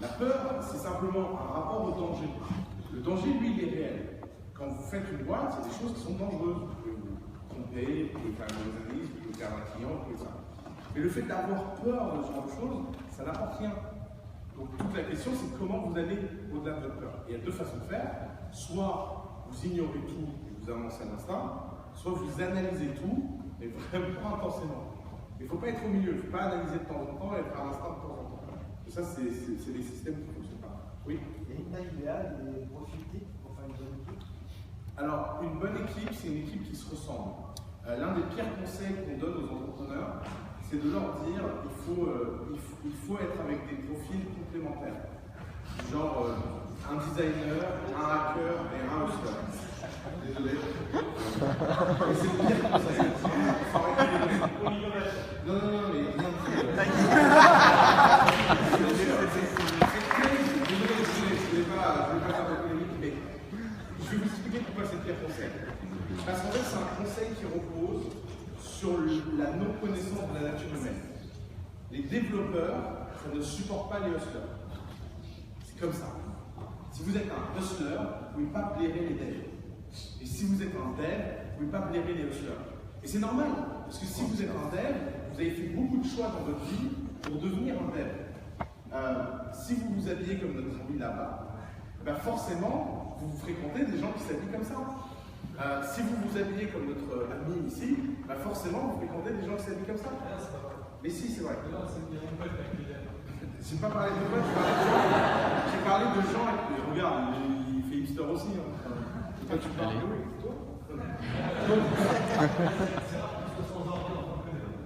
Speaker 1: La peur, c'est simplement un rapport au danger. Le danger, lui, il est réel. Quand vous faites une boîte, il y a des choses qui sont dangereuses. Vous pouvez vous tromper, vous pouvez faire une mauvaise analyse, vous pouvez perdre un client, vous pouvez ça. Mais le fait d'avoir peur de ce genre de choses, ça n'apporte rien. Donc toute la question, c'est comment vous allez au-delà de votre peur. Et il y a deux façons de faire. Soit vous ignorez tout et vous avancez à l'instinct, soit vous analysez tout, mais vraiment pas intensément. Il ne faut pas être au milieu, il ne faut pas analyser de temps en temps et être à l'instinct de temps en temps. Et ça, c'est des systèmes qui ne fonctionnent pas. Oui.
Speaker 9: Il y a une taille idéale des profils types pour faire une bonne équipe.
Speaker 1: Alors, une bonne équipe, c'est une équipe qui se ressemble. L'un des pires conseils qu'on donne aux entrepreneurs, c'est de leur dire il faut être avec des profils complémentaires. Genre un designer, un hacker et un hustler. Désolé. Mais c'est le pire conseil. Non, mais rien de plus. Je ne vais pas faire de polémique, mais je vais vous expliquer pourquoi c'est le pire conseil. Parce qu'en fait, c'est un conseil qui repose sur la non-connaissance de la nature humaine. Les développeurs, ça ne supporte pas les hustlers. C'est comme ça. Si vous êtes un hustler, vous ne pouvez pas blairer les devs. Et si vous êtes un dev, vous ne pouvez pas blairer les hustlers. Et c'est normal, parce que si vous êtes un dev, vous avez fait beaucoup de choix dans votre vie pour devenir un dev. Si vous vous habillez comme notre ami là-bas, ben forcément, vous fréquentez des gens qui s'habillent comme ça. Si vous vous habillez comme notre ami ici, ben forcément, vous fréquentez des gens qui s'habillent comme ça. Mais si, c'est vrai. J'ai pas parlé de potes, j'ai parlé de gens. Regarde, il fait hipster aussi. Hein. Toi, tu parles de toi.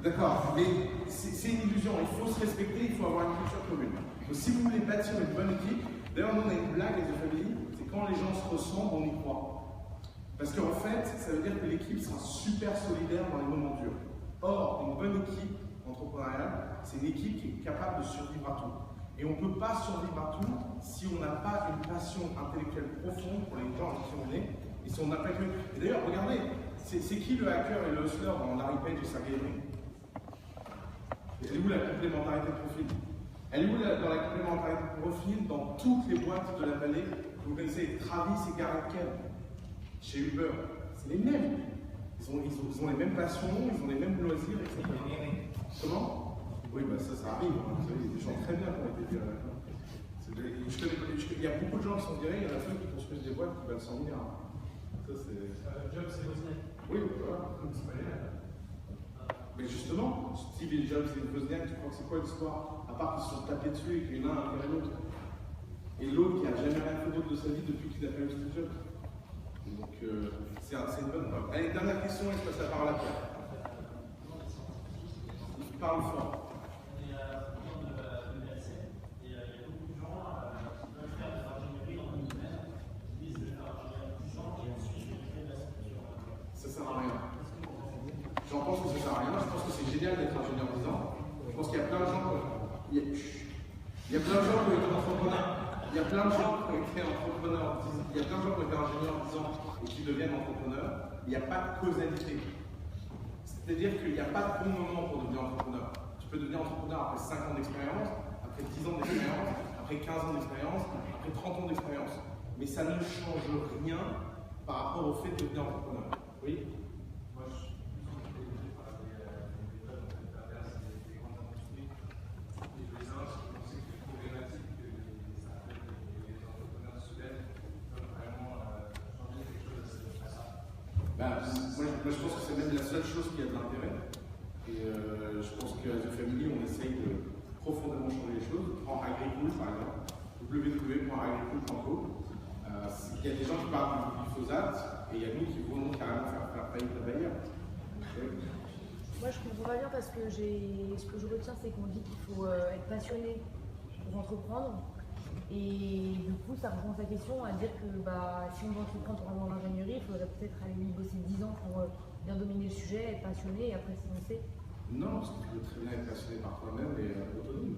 Speaker 1: D'accord, mais c'est une illusion. Il faut se respecter, il faut avoir une culture commune. Donc, si vous voulez bâtir une bonne équipe, d'ailleurs, nous on a une blague avec The Family, c'est quand les gens se ressemblent, on y croit. Parce qu'en fait, ça veut dire que l'équipe sera super solidaire dans les moments durs. Or, une bonne équipe entrepreneuriale, c'est une équipe qui est capable de survivre à tout. Et on ne peut pas survivre à tout si on n'a pas une passion intellectuelle profonde pour les gens avec qui on est, et si on n'a pas que... Et d'ailleurs, regardez, c'est qui le hacker et le hustler dans Larry Page et Sergey Brin? Elle est où la complémentarité de profil? Elle est où dans la complémentarité de profil dans toutes les boîtes de la vallée? Vous connaissez Travis et Gareth Ken chez Uber, c'est les mêmes. Ils ont les mêmes passions, ils ont les mêmes loisirs, etc. Comment? Oui, bah ça arrive. Hein. Vous savez, il y a des gens très bien qui ont été virés. Il y a beaucoup de gens qui sont virés, il y en a ceux qui construisent des boîtes qui valent 100 milliards. Ça, c'est.
Speaker 7: Jobs et Wozniak.
Speaker 1: Oui, voilà. Mais justement, Steve Jobs et Wozniak, tu crois que c'est quoi l'histoire? À part qu'ils se sont tapés dessus et qu'il y en a un viré l'autre. Et l'autre qui n'a jamais rien fait d'autre de sa vie depuis qu'il a fait le Steve Jobs. Donc, c'est une bonne preuve. Allez, dernière question, et je passe la parole à Pierre. Parle fort. Ça sert à rien. J'en pense que ça sert à rien. Je pense que c'est génial d'être ingénieur en 10 ans. Je pense qu'il y a plein de gens qui ont été entrepreneurs. Il y a plein de gens qui ont été entrepreneurs. Il y a plein de gens qui ont été ingénieurs en 10 ans et qui deviennent entrepreneurs. Il n'y a pas de causalité. C'est-à-dire qu'il n'y a pas de bon moment pour devenir entrepreneur. Tu peux devenir entrepreneur après 5 ans d'expérience, après 10 ans d'expérience, après 15 ans d'expérience, après 30 ans d'expérience. Mais ça ne change rien par rapport au fait de devenir entrepreneur. Oui?
Speaker 7: Moi, je suis plus par des méthodes inverses des grandes industries. Et je voulais savoir si vous pensez que c'est problématique que les startups et les entrepreneurs soudainement peuvent vraiment changer quelque chose à ça.
Speaker 1: Moi, je pense que c'est même la seule chose qui a de l'intérêt. Et je pense qu'à The Family, on essaye de profondément changer les choses. Prends Agricool, par exemple, www.agricool.co. Il y a des gens qui parlent du glyphosate et il y a nous qui voulons carrément faire faillite la Bayer.
Speaker 10: Moi, je comprends pas bien parce que ce que je retiens, c'est qu'on dit qu'il faut être passionné pour entreprendre. Et du coup, ça rejoint sa question à dire que si on veut entreprendre dans l'ingénierie, il faudrait peut-être aller bosser 10 ans pour bien dominer le sujet, être passionné et après se lancer.
Speaker 1: Non, parce que tu peux très bien être passionné par toi-même et autonome.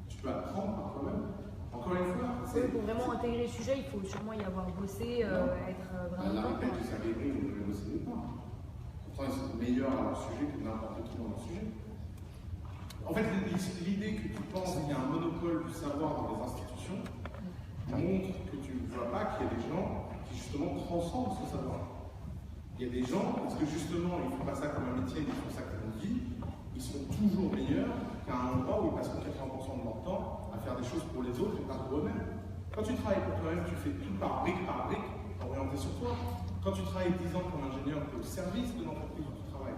Speaker 1: Tu peux apprendre par toi-même. Encore une fois,
Speaker 10: pour vraiment intégrer le sujet, il faut sûrement y avoir bossé, être vraiment.
Speaker 1: La répète du Sergey Brin, ils n'ont bossé nulle part. Pourtant, ils sont meilleurs à leur sujet que n'importe qui dans leur sujet. En fait, l'idée que tu penses qu'il y a un monopole du savoir dans les institutions montre que tu vois pas qu'il y a des gens qui justement transcendent ce savoir. Il y a des gens, parce que justement, ils ne font pas ça comme un métier, ils font ça comme une vie, ils sont toujours meilleurs qu'à un endroit où ils passent 80% de leur temps à faire des choses pour les autres et pas pour eux-mêmes. Quand tu travailles pour toi-même, tu fais tout par brique, orienté sur toi. Quand tu travailles 10 ans comme ingénieur, tu es au service de l'entreprise où tu travailles.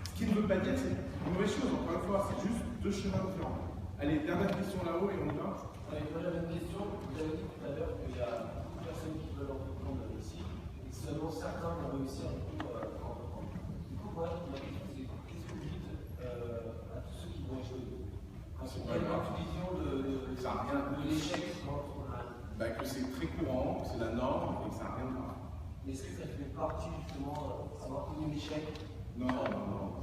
Speaker 1: Ce qui ne veut pas dire que c'est une mauvaise chose, encore une fois, c'est juste deux chemins différents. Allez, dernière question là-haut et on y va.
Speaker 6: Moi j'avais une question, vous avez dit tout à l'heure qu'il y a beaucoup de personnes qui veulent entreprendre ici, et seulement certains vont réussir à entreprendre. Du coup, moi, ma question c'est qu'est-ce que vous dites à tous ceux qui vont échouer? Quelle est votre vision de l'échec dans l'entrepreneuriat?
Speaker 1: Que c'est très courant, que c'est la norme et que ça n'a rien de grave.
Speaker 6: Mais est-ce que ça fait partie justement d'avoir connu l'échec?
Speaker 1: Non.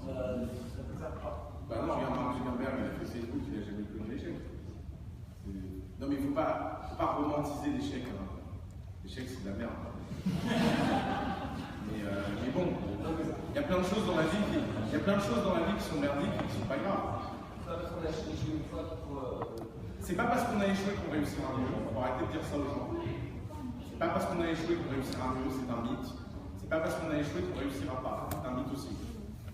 Speaker 6: Ça peut faire part.
Speaker 1: Non, regarde Mark Zuckerberg, il a fait Facebook, il n'a jamais connu l'échec. Non, mais il ne faut pas romantiser l'échec. Hein. L'échec, c'est de la merde. mais bon, il y a plein de choses dans la vie qui sont merdiques et qui ne sont pas graves.
Speaker 6: C'est pas parce qu'on a échoué une fois qu'il faut.
Speaker 1: C'est pas parce qu'on a échoué qu'on réussira mieux. Il faut arrêter de dire ça aux gens. C'est pas parce qu'on a échoué qu'on réussira mieux, c'est un mythe. C'est pas parce qu'on a échoué qu'on réussira pas, c'est un mythe aussi.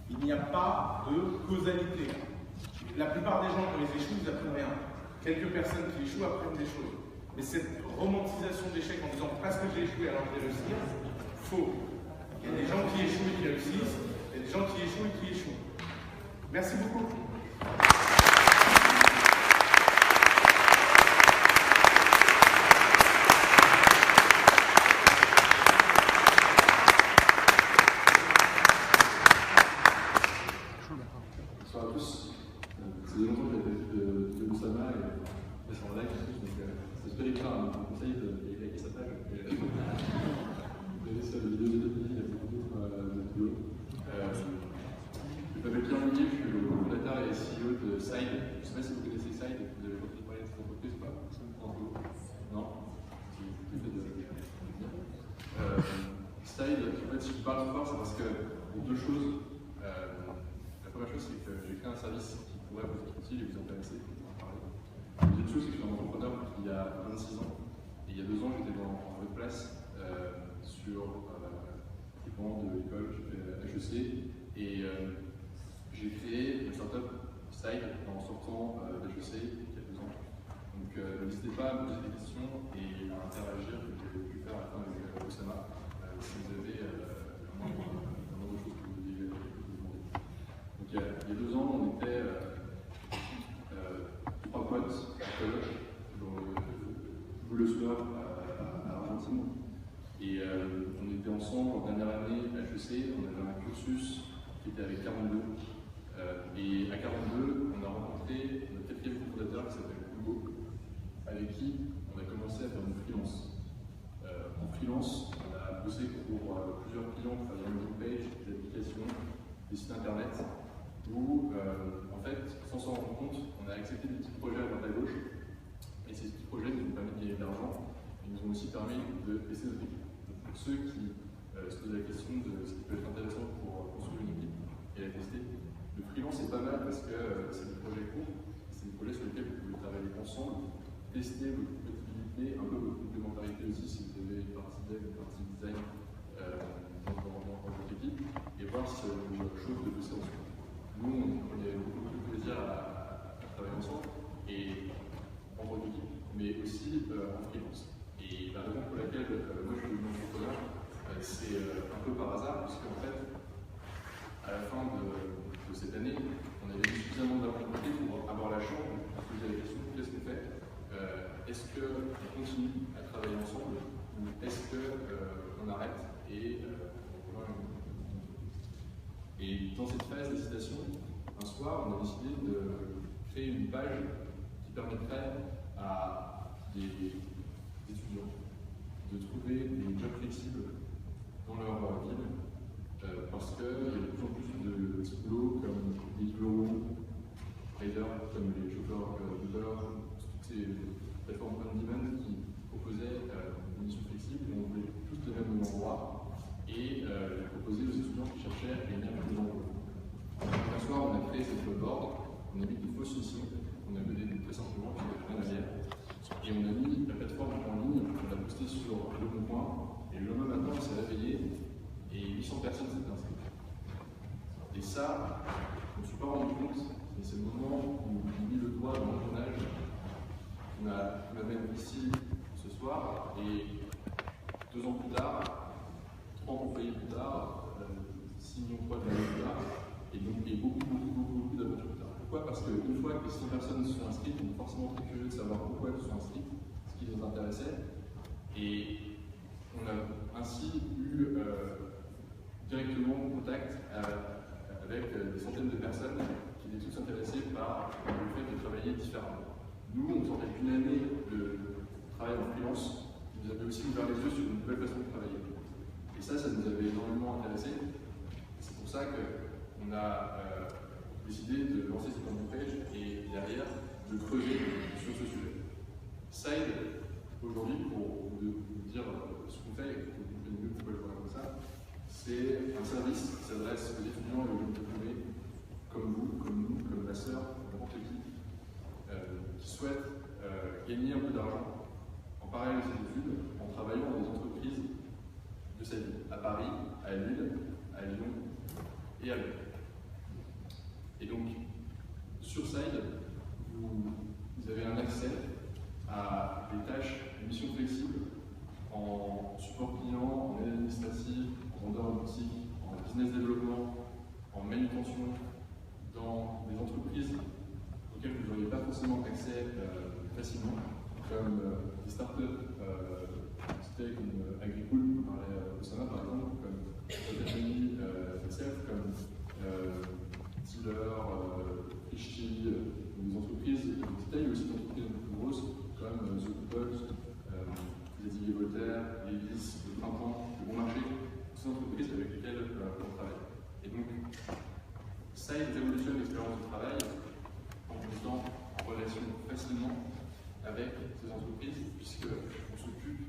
Speaker 1: Il n'y a pas de causalité. La plupart des gens, quand ils échouent, ils n'apprennent rien. Quelques personnes qui échouent apprennent des choses. Mais cette romantisation d'échec en disant parce que j'ai échoué alors je vais réussir, faux. Il y a des gens qui échouent et qui réussissent, il y a des gens qui échouent et qui échouent. Merci beaucoup.
Speaker 11: Bonsoir à tous. C'est longtemps que j'avais de Oussama et c'est en live, donc c'est super éclairant. Je vous conseille de liker sa page. Vous avez sur la vidéo de Denis, il y a beaucoup d'autres vidéos. Je m'appelle Pierre Mounier, je suis le fondateur et CEO de Side. Je ne sais pas si vous connaissez Side, vous avez entendu parler de cette entreprise ou pas? Non? Side, en fait, si je parle fort, c'est parce que deux choses. La première chose, c'est que j'ai créé un service qui pourrait vous être utile et vous intéresser. La deuxième chose, c'est que je suis un entrepreneur il y a 26 ans. Et il y a 2 ans, j'étais en votre place sur l'équipement de l'école, j'ai fait HEC. Et j'ai créé une startup Side en sortant d'HEC il y a 2 ans. Donc n'hésitez pas à me poser des questions et à interagir, que j'ai pu faire à la fin avec Oussama, si vous avez un nombre de choses que vous voulez demander. Donc il y a 2 ans, on était 3 potes à collège, dans le soir à Argentine. Et on était ensemble en dernière année à HEC, on avait un cursus qui était avec 42. Et à 42, on a rencontré notre 4e fondateur qui s'appelle Hugo, avec qui on a commencé à faire une freelance. En freelance, on a bossé pour plusieurs clients pour faire des landing pages, des applications, des sites internet, où en fait, sans s'en rendre compte, on a accepté des petits projets à droite à gauche. Et ces petits projets nous ont permis de gagner de l'argent, et nous ont aussi permis de baisser notre équipe. Donc pour ceux qui se posent la question de ce qui peut être intéressant pour construire une équipe et la tester, le freelance est pas mal parce que c'est des projets courts, c'est des projets sur lesquels vous pouvez travailler ensemble, tester votre compatibilité, un peu votre complémentarité aussi si vous avez une partie dev, une partie design dans votre équipe, et voir si ça vous chauffe de bosser ensemble. Nous, on a beaucoup de plaisir à travailler ensemble, et en tant qu'équipe, mais aussi en freelance. Et la raison pour laquelle moi je suis devenu entrepreneur, c'est un peu par hasard, parce qu'en fait, à la fin de cette année, on avait suffisamment d'argent pour avoir la chance de poser la question qu'est-ce qu'on fait? Est-ce qu'on continue à travailler ensemble ou est-ce qu'on arrête et on rejoint une entreprise? Et dans cette phase d'hésitation, un soir, on a décidé de créer une page qui permettrait à des étudiants de trouver des jobs flexibles dans leur ville. Parce qu'il y a de plus en plus de petits boulots comme les bureaux, riders, comme les chauffeurs Uber, toutes ces plateformes on-demand qui proposaient une mission flexible, et on voulait tous les mêmes endroits et les proposer aux étudiants qui cherchaient à gagner un peu d'emploi. Un soir, on a créé cette job board, on a mis des fausses missions, on a mené très simplement, qui n'avaient rien à dire, Et on a mis la plateforme en ligne, on l'a posté sur Le Bon Coin, et le lendemain matin, on s'est réveillé, et 800 personnes s'étaient inscrites. Et ça, je ne me suis pas rendu compte, mais c'est le moment où j'ai mis le doigt dans l'engrenage qui m'amène ici ce soir, et 2 ans plus tard, 30 employés plus tard, 6 millions de plus tard, et donc beaucoup d'aventures plus tard. Pourquoi? Parce qu'une fois que 600 personnes se sont inscrites, on est forcément très curieux de savoir pourquoi elles se sont inscrites, ce qui les intéressait, et on a ainsi eu directement contact avec des centaines de personnes qui étaient tous intéressées par le fait de travailler différemment. Nous, on sortait d'une année de travail en freelance qui nous avait aussi ouvert les yeux sur une nouvelle façon de travailler. Et ça nous avait énormément intéressés. C'est pour ça qu'on a décidé de lancer cette landing page et derrière de creuser sur ce sujet. Side, aujourd'hui, pour vous dire ce qu'on fait et que vous comprenez mieux pourquoi je vois comme ça, c'est un service qui s'adresse aux étudiants et aux jeunes diplômés comme vous, comme nous, comme ma sœur, n'importe qui souhaitent gagner un peu d'argent en parallèle de ses études en travaillant dans des entreprises de sa vie, à Paris, à Lille, à Lyon et à Lyon. Et donc, sur Side, vous avez un accès à des tâches, des missions flexibles en support client, en aide administrative, en vendeur en boutique, en business développement, en manutention, dans des entreprises auxquelles vous n'auriez pas forcément accès facilement, comme des startups comme Agricool, on parlait Osama par exemple, comme Tatami, comme Tiller, Richie, des entreprises de taille, mais aussi des entreprises un peu plus grosses comme The Couples, les Olivier Voltaire, Lévis, le Printemps, le Bon Marché, toutes ces entreprises avec lesquelles on travaille. Et donc, ça révolutionne l'expérience de travail en mettant en relation facilement avec ces entreprises, puisqu'on s'occupe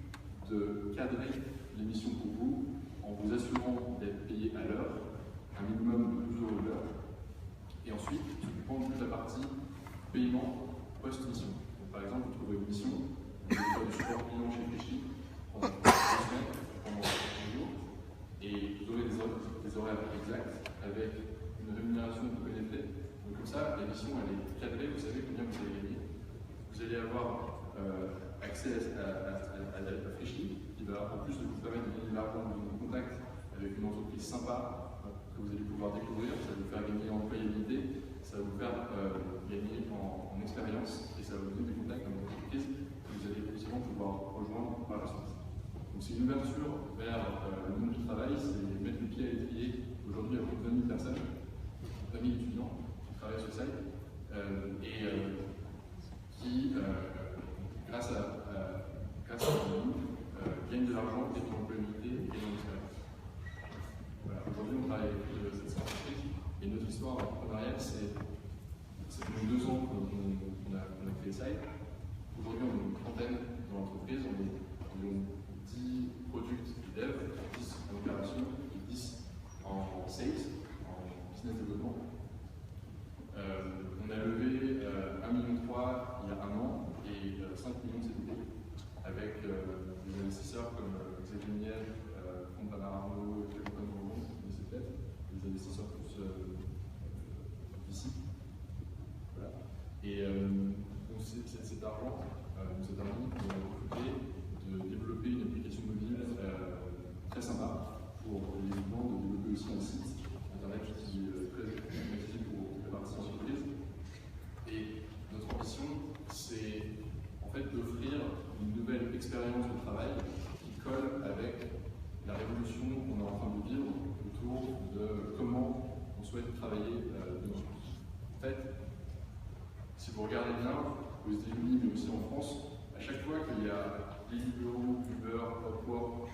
Speaker 11: de cadrer les missions pour vous en vous assurant d'être payé à l'heure, un minimum de 12 € de l'heure, et ensuite s'occupant de toute la partie paiement post-mission. Par exemple, vous trouverez une mission, vous allez faire du support client chez Frichy pendant 2 semaines, pendant 1 jour, et vous aurez des horaires exacts avec une rémunération que vous connaîtrez. Donc comme ça, la mission elle est cadrée, vous savez combien vous allez gagner. Vous allez avoir accès à la Frichy, qui va en plus de vous permettre de gagner de l'argent, de vous en contact avec une entreprise sympa que vous allez pouvoir découvrir, ça va vous faire gagner en employabilité, ça va vous faire gagner en expérience et ça va vous donner des contacts dans votre entreprise que vous allez possiblement pouvoir rejoindre par la suite. Donc c'est une ouverture vers le monde du travail, c'est mettre le pied à l'étrier. Aujourd'hui, il y a plus de 20 000 personnes, 20 000 étudiants qui travaillent sur site et qui, grâce à nous, gagnent de l'argent et de l'employabilité et de l'expérience. Voilà. Aujourd'hui, on travaille avec plus de 700 entreprises et notre histoire entrepreneuriale, c'est depuis 2 ans qu'on a créé Side. Aujourd'hui, on est une trentaine dans l'entreprise, on est environ 10 product dev, 10 en opération et 10 en sales, en business développement. On a levé 1,3 million il y a 1 an et 5 millions cet été avec des investisseurs comme Xavier Niel, Fonds Panorama, Télécom Roland, vous connaissez peut-être, des investisseurs plus ici. Voilà. Et donc cet argent nous a permis de recruter, de développer une application mobile très sympa pour les étudiants, de développer aussi un site internet qui est très accessible pour la partie entreprise. Et notre ambition, c'est en fait d'offrir une nouvelle expérience de travail qui colle avec la révolution qu'on est en train de vivre autour de comment on souhaite travailler demain. En fait, si vous regardez bien, aux États-Unis mais aussi en France, à chaque fois qu'il y a Deliveroo, Uber, Upwork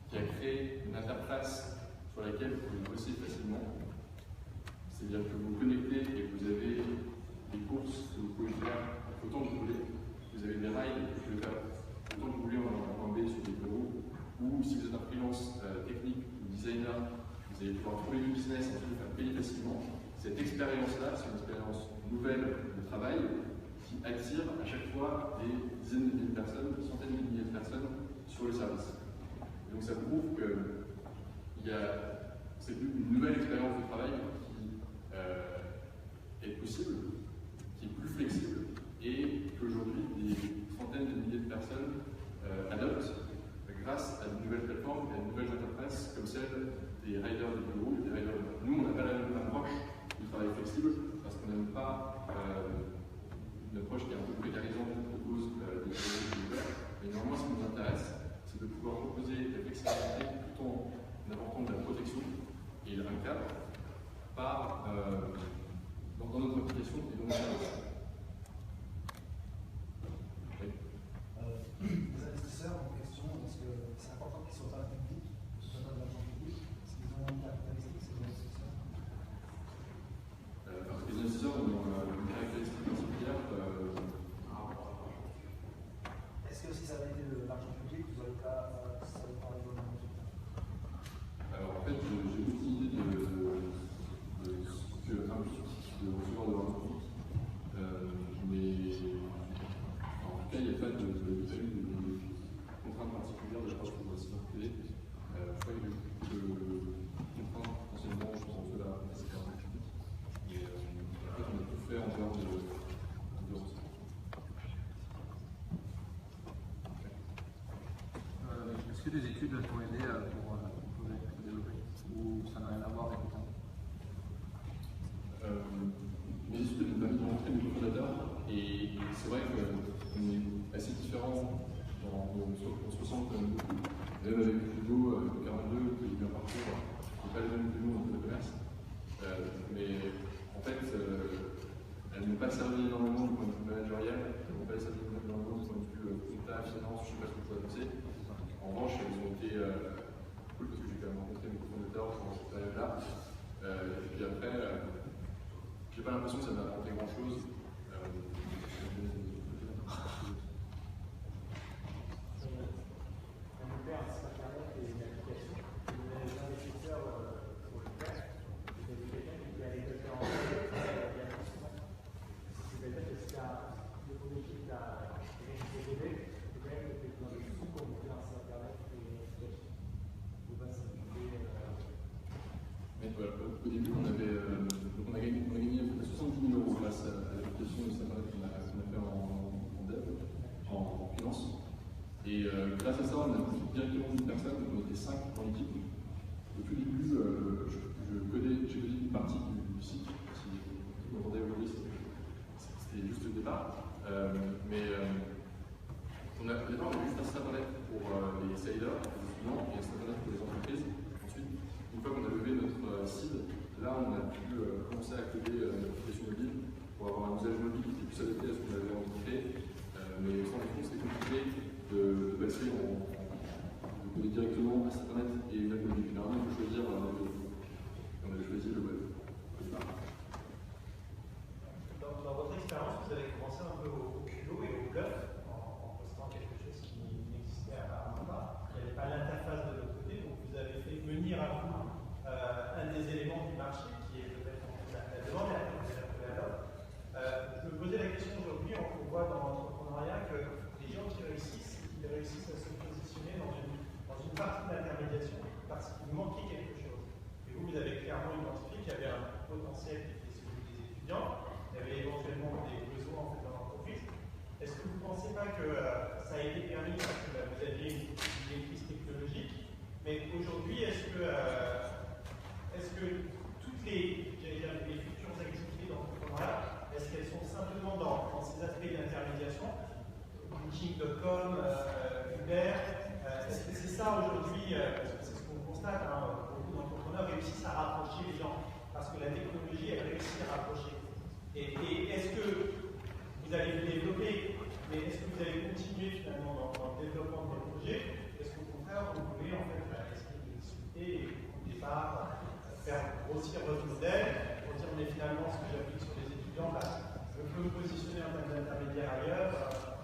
Speaker 11: qui a créé une interface sur laquelle vous pouvez bosser facilement, c'est-à-dire que vous vous connectez et vous avez des courses que vous pouvez faire autant que vous voulez, vous avez des rides que vous pouvez faire autant que vous voulez en point B sur des bureaux, ou si vous êtes un freelance technique ou designer, vous allez pouvoir trouver du business et vous faire payer facilement. Cette expérience-là, c'est une expérience nouvelle de travail qui attire à chaque fois des dizaines de milliers de personnes, centaines de milliers de personnes sur le service. Et donc ça prouve que c'est une nouvelle expérience de travail qui est possible, qui est plus flexible, et qu'aujourd'hui des centaines de milliers de personnes adoptent grâce à de nouvelles plateformes et à de nouvelles interfaces comme celle des riders de bureau et des riders de... Nous, on n'a pas la même approche du travail flexible parce qu'on n'aime pas une approche qui est un peu précarisante qui propose des travailleurs de mais néanmoins, ce qui nous intéresse, c'est de pouvoir proposer de la flexibilité tout en apportant de la protection et un cadre dans notre application et dans nos services.
Speaker 9: Les investisseurs ont une question, parce que c'est important qu'ils soient pas publics, qu'ils soient pas de l'argent public, parce qu'ils ont une caractéristique, ces investisseurs.
Speaker 11: Parce que les investisseurs ont une caractéristique particulière.
Speaker 9: Est-ce que si ça avait été de l'argent public, vous n'auriez pas arrivé au même résultat?
Speaker 11: Alors en fait, j'ai aucune idée de ce que de recevoir de l'argent public, mais en tout cas, il n'y a pas de contraintes particulières de la part de l'investisseur privé. Je crois qu'il y a eu de contraintes potentiellement, je pense en cela, c'est un peu public. Et en fait, on a tout fait en termes de recevoir.
Speaker 4: Est-ce que des études t'ont aidé pour développer ou ça n'a rien à voir avec le temps?
Speaker 11: Mes études m'ont permis de rencontrer des cofondateurs et c'est vrai qu'on est assez différents, on se ressemble quand même beaucoup. Même avec Hugo, avec 42, qui a eu un parcours, qui n'est pas le même que nous en termes de commerce. Mais en fait, elles n'ont pas servi énormément du point de vue managérial, elles n'ont pas servi énormément du point de vue comptable, finance, je ne sais pas ce que je peux annoncer. En revanche, elles ont été cool parce que j'ai quand même rencontré mes cofondateurs pendant cette période-là. Et puis après, j'ai pas l'impression que ça m'a apporté grand-chose. Au début, on a gagné 70 000 € grâce à l'application de site internet qu'on a fait en dev, en finance. Et grâce à ça, on a touché directement une personne, on était 5 dans l'équipe. Au tout début, j'ai codé une partie du site, si vous m'entendez aujourd'hui, c'était juste le départ. Mais au départ, on a juste un site internet pour les sailors, les étudiants, et un site internet pour les entreprises. Ensuite, une fois qu'on a levé notre seed, là on a pu commencer à coder l'application mobile pour avoir un usage mobile qui était plus adapté à ce qu'on avait rencontré. Mais sans les fonds, c'était compliqué de passer de coder directement à site internet et une app mobile. Généralement, il faut choisir un app mobile. Et on avait choisi le web.
Speaker 7: Dans votre expérience, vous avez commencé un peu au culot et au bluff en postant quelque chose qui n'existait apparemment pas. Il n'y avait pas l'interface de l'autre côté, donc vous avez fait venir à vous un des éléments du marché qui est peut-être la demande et après vous avez trouvé à l'offre. Je me posais la question aujourd'hui, on voit dans l'entrepreneuriat que les gens qui réussissent, ils réussissent à se positionner dans une partie d'intermédiation parce qu'il manquait quelque chose. Et vous avez clairement identifié qu'il y avait un potentiel qui était celui des étudiants, il y avait éventuellement des besoins en fait, dans l'entreprise. Est-ce que vous ne pensez pas que ça a été permis parce que vous aviez une maîtrise technologique, mais aujourd'hui, est-ce que toutes les futures activités d'entrepreneuriat, est-ce qu'elles sont simplement dans ces aspects d'intermédiation, Booking.com, Uber, est-ce que c'est ça aujourd'hui, parce que c'est ce qu'on constate, beaucoup d'entrepreneurs réussissent à rapprocher les gens, parce que la technologie, elle réussit à rapprocher. Et est-ce que vous allez vous développer, mais est-ce que vous allez continuer finalement dans le développement de vos projets? Est-ce qu'au contraire, vous pouvez en fait essayer de discuter et au départ faire grossir votre modèle pour dire mais finalement ce que j'applique sur les étudiants, je peux me positionner en termes d'intermédiaire ailleurs.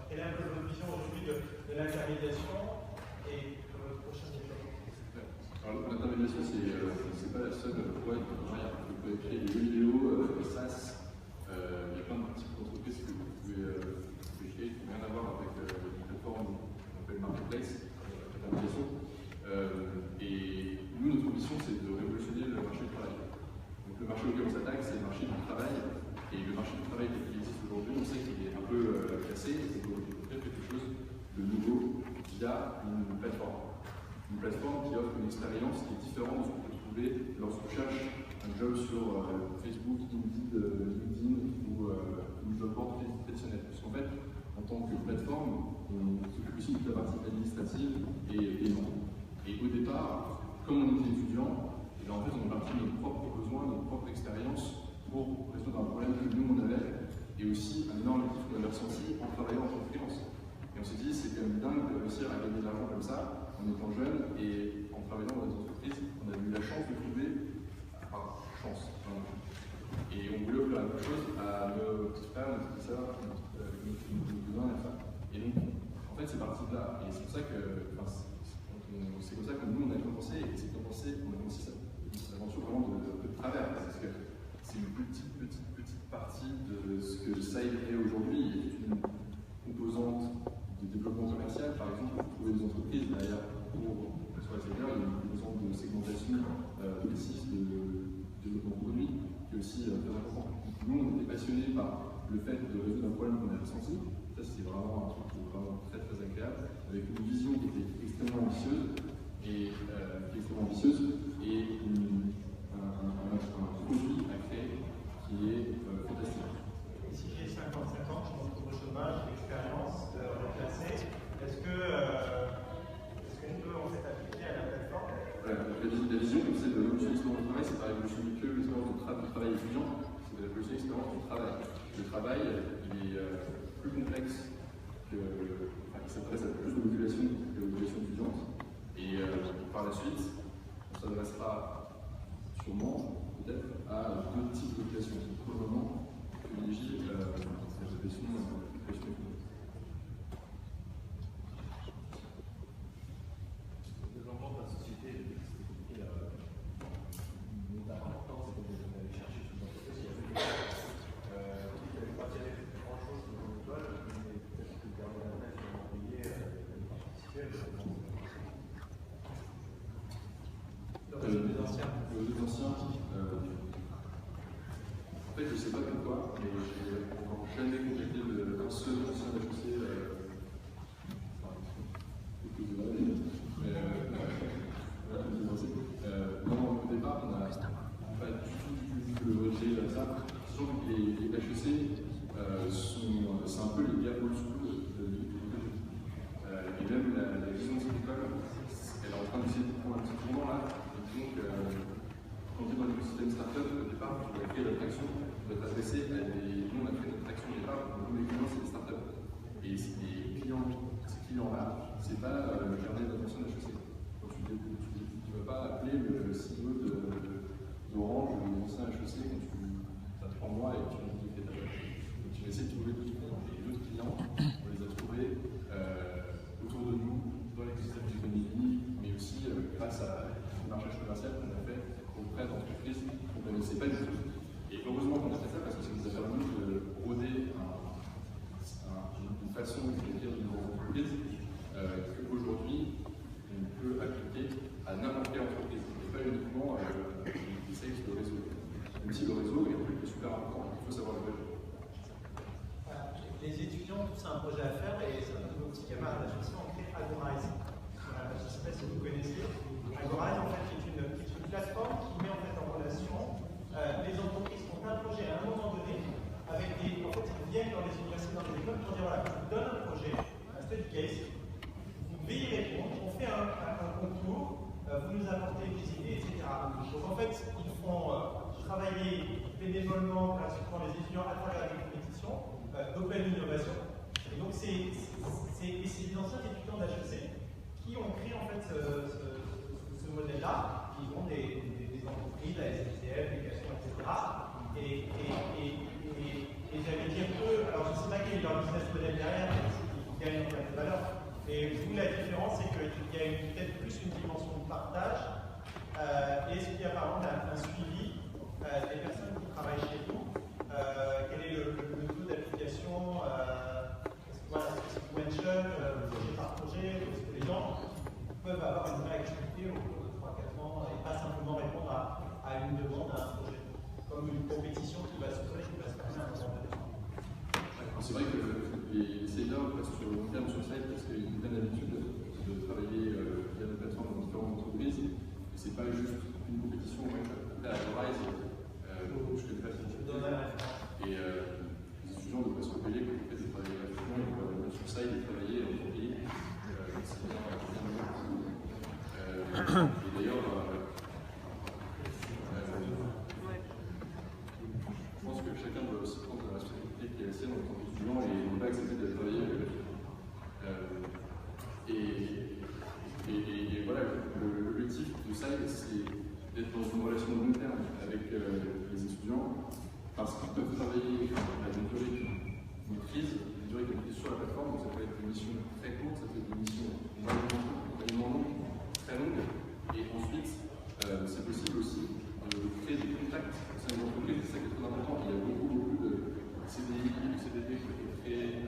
Speaker 7: Quelle est un peu votre vision aujourd'hui de l'intermédiation et de votre prochain développement?
Speaker 11: Alors l'intermédiation, c'est pas la seule voie d'entrepreneuriat. Vous pouvez créer des jeux vidéo, SaaS, Il y a plein de petites entreprises que vous pouvez créer qui n'ont rien à voir avec une plateforme qu'on appelle Marketplace, l'application. Et nous, notre mission, c'est de révolutionner le marché du travail. Donc le marché auquel on s'attaque, c'est le marché du travail. Et le marché du travail qui existe aujourd'hui, on sait qu'il est un peu cassé, c'est qu'on peut faire quelque chose de nouveau via une plateforme. Une plateforme qui offre une expérience qui est différente de ce qu'on peut trouver lorsqu'on cherche un job sur Facebook, LinkedIn ou une job board traditionnelle. Parce qu'en fait, en tant que plateforme, on s'occupe aussi de la partie administrative et paiement. Et au départ, comme on était étudiant, en fait, on est parti de nos propres besoins, de notre propre expérience pour résoudre un problème que nous on avait et aussi un énorme kiff qu'on avait ressenti en travaillant en tant que freelance. Et on s'est dit, c'est quand même dingue de réussir à gagner de l'argent comme ça en étant jeune et en travaillant dans des entreprises. On a eu la chance de trouver, et on voulait offrir la même chose à nos petits frères, nos petites sœurs, nos cousins et ça. Et donc, en fait, c'est parti de là. Et c'est pour ça que, c'est comme ça que nous on a commencé, et c'est commencé, on a commencé cette aventure vraiment de travers, parce que c'est une petite partie de ce que Side est aujourd'hui. Il y a une composante de développement commercial, par exemple, pour trouver des entreprises derrière pour sur les secteurs, il y a une composante de segmentation précise de développement produit qui est aussi très important. Nous, on était passionnés par le fait de résoudre un problème qu'on avait ressenti. Ça, c'était vraiment un truc qui était vraiment très très agréable, avec une vision qui était extrêmement ambitieuse et un produit à créer qui est fantastique.
Speaker 12: Si j'ai 55 ans, je pense au chômage, l'expérience, replacée, est-ce que je peux en fait appliquer à la plateforme?
Speaker 11: La vision, c'est de révolutionner l'expérience du travail, c'est pas révolutionner que l'expérience du travail étudiant, c'est de révolutionner l'expérience du travail. Le travail, il est plus complexe il s'adresse à plus de populations que la population étudiante. Et par la suite, on s'adressera sûrement, peut-être, à deux types de populations. Pour le moment, on privilégie la population étudiante.
Speaker 7: Le développement de la société, c'est une étape importante, c'est qu'on allait chercher sur une entreprise qui avait pas tiré grand-chose de l'école, mais peut-être que le dernier année, ils ont payé
Speaker 11: les anciens. En fait, je ne sais pas pourquoi, mais j'ai encore jamais contacté un seul ancien HEC. Non, au départ, on n'a pas du tout le rejet comme ça. Sauf que les HEC c'est un peu les gars old school de l'économie. Et même la vision de cette école, elle est en train d'essayer de prendre un petit tournant là. Et donc, quand tu es dans l'écosystème startup, au départ, tu dois créer l'attraction, tu dois t'adresser à des. Nous, on a créé notre action au départ, donc les clients, c'est des startups. Et ces clients-là, c'est pas le jardin d'attention de HEC. Tu ne vas pas appeler le CEO d'Orange ou l'ancien HEC quand tu as 3 mois et que tu montes une étape. Donc tu vas essayer de trouver d'autres clients. Et d'autres clients, on les a trouvés autour de nous, dans l'écosystème du l'économie, mais aussi grâce à un marché commercial qu'on a fait auprès d'entreprises qu'on ne connaissait pas du tout. Et heureusement qu'on a fait ça parce que ça nous a permis de broder une façon de dire de nos entreprises qu'aujourd'hui, on peut appliquer à n'importe quelle entreprise, et pas uniquement qui sait le réseau. Même si le réseau est super important, il faut savoir le gérer.
Speaker 12: Les étudiants, c'est un projet à faire, et c'est un de nos petits camarades à HEC, on crée Agorize. Je ne sais pas si vous connaissez. Agorize, en fait, est une plateforme qui met en fait en relation les entreprises qui ont un projet à un moment donné, avec des. En fait, ils viennent dans les universités, dans les écoles pour dire voilà, je vous donne un projet, un study case, vous devez y répondre, on fait un concours, vous nous apportez des idées, etc. Donc en fait, ils font travailler bénévolement, gratuitement les étudiants à travers des compétitions d'open innovation. Et donc c'est des anciens étudiants d'HEC qui ont créé en fait ce modèle-là, qui ont des entreprises, la SNCF, l'éducation, etc. Et j'allais dire eux, alors je ne sais pas quel est leur business model derrière, ils gagnent en termes de valeur. Et vous, la différence, c'est qu'il y a peut-être plus une dimension de partage. Est-ce qu'il y a par exemple un suivi des personnes qui travaillent chez vous? Quel est
Speaker 11: Agorize, je connais pas cette et les étudiants devraient se repayer quand ils font travailler gratuitement, ils doivent sur ça, ils travailler en pays. C'est bien, et d'ailleurs, je pense que chacun doit aussi prendre la responsabilité qui est la sienne en tant qu'étudiant et ne pas accepter de travailler et voilà, l'objectif de ça, c'est d'être dans une relation de long terme avec les étudiants, parce qu'ils peuvent travailler à une durée de maîtrise, sur la plateforme, donc ça peut être des missions très courtes, ça peut être des missions moyennement longues, très longues, et ensuite, c'est possible aussi de créer des contacts au sein de l'entreprise, c'est ça qui est très important. Il y a beaucoup de CDI, de CDD qui ont été créés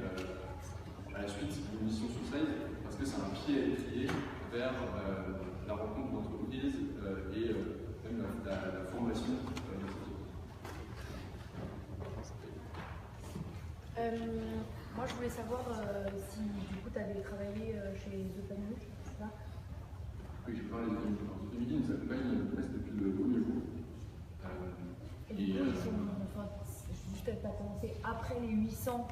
Speaker 11: à la suite d'une mission sur Site, parce que c'est un pied à l'étrier vers la rencontre d'entreprise et même la formation.
Speaker 10: Moi, je voulais savoir si du coup tu avais travaillé chez The Family, c'est ça?
Speaker 11: Oui, j'ai parlé de The Family, nous accompagne presque depuis le premier jour.
Speaker 10: Et du coup, ils sont, enfin, juste tu as commencé après les 800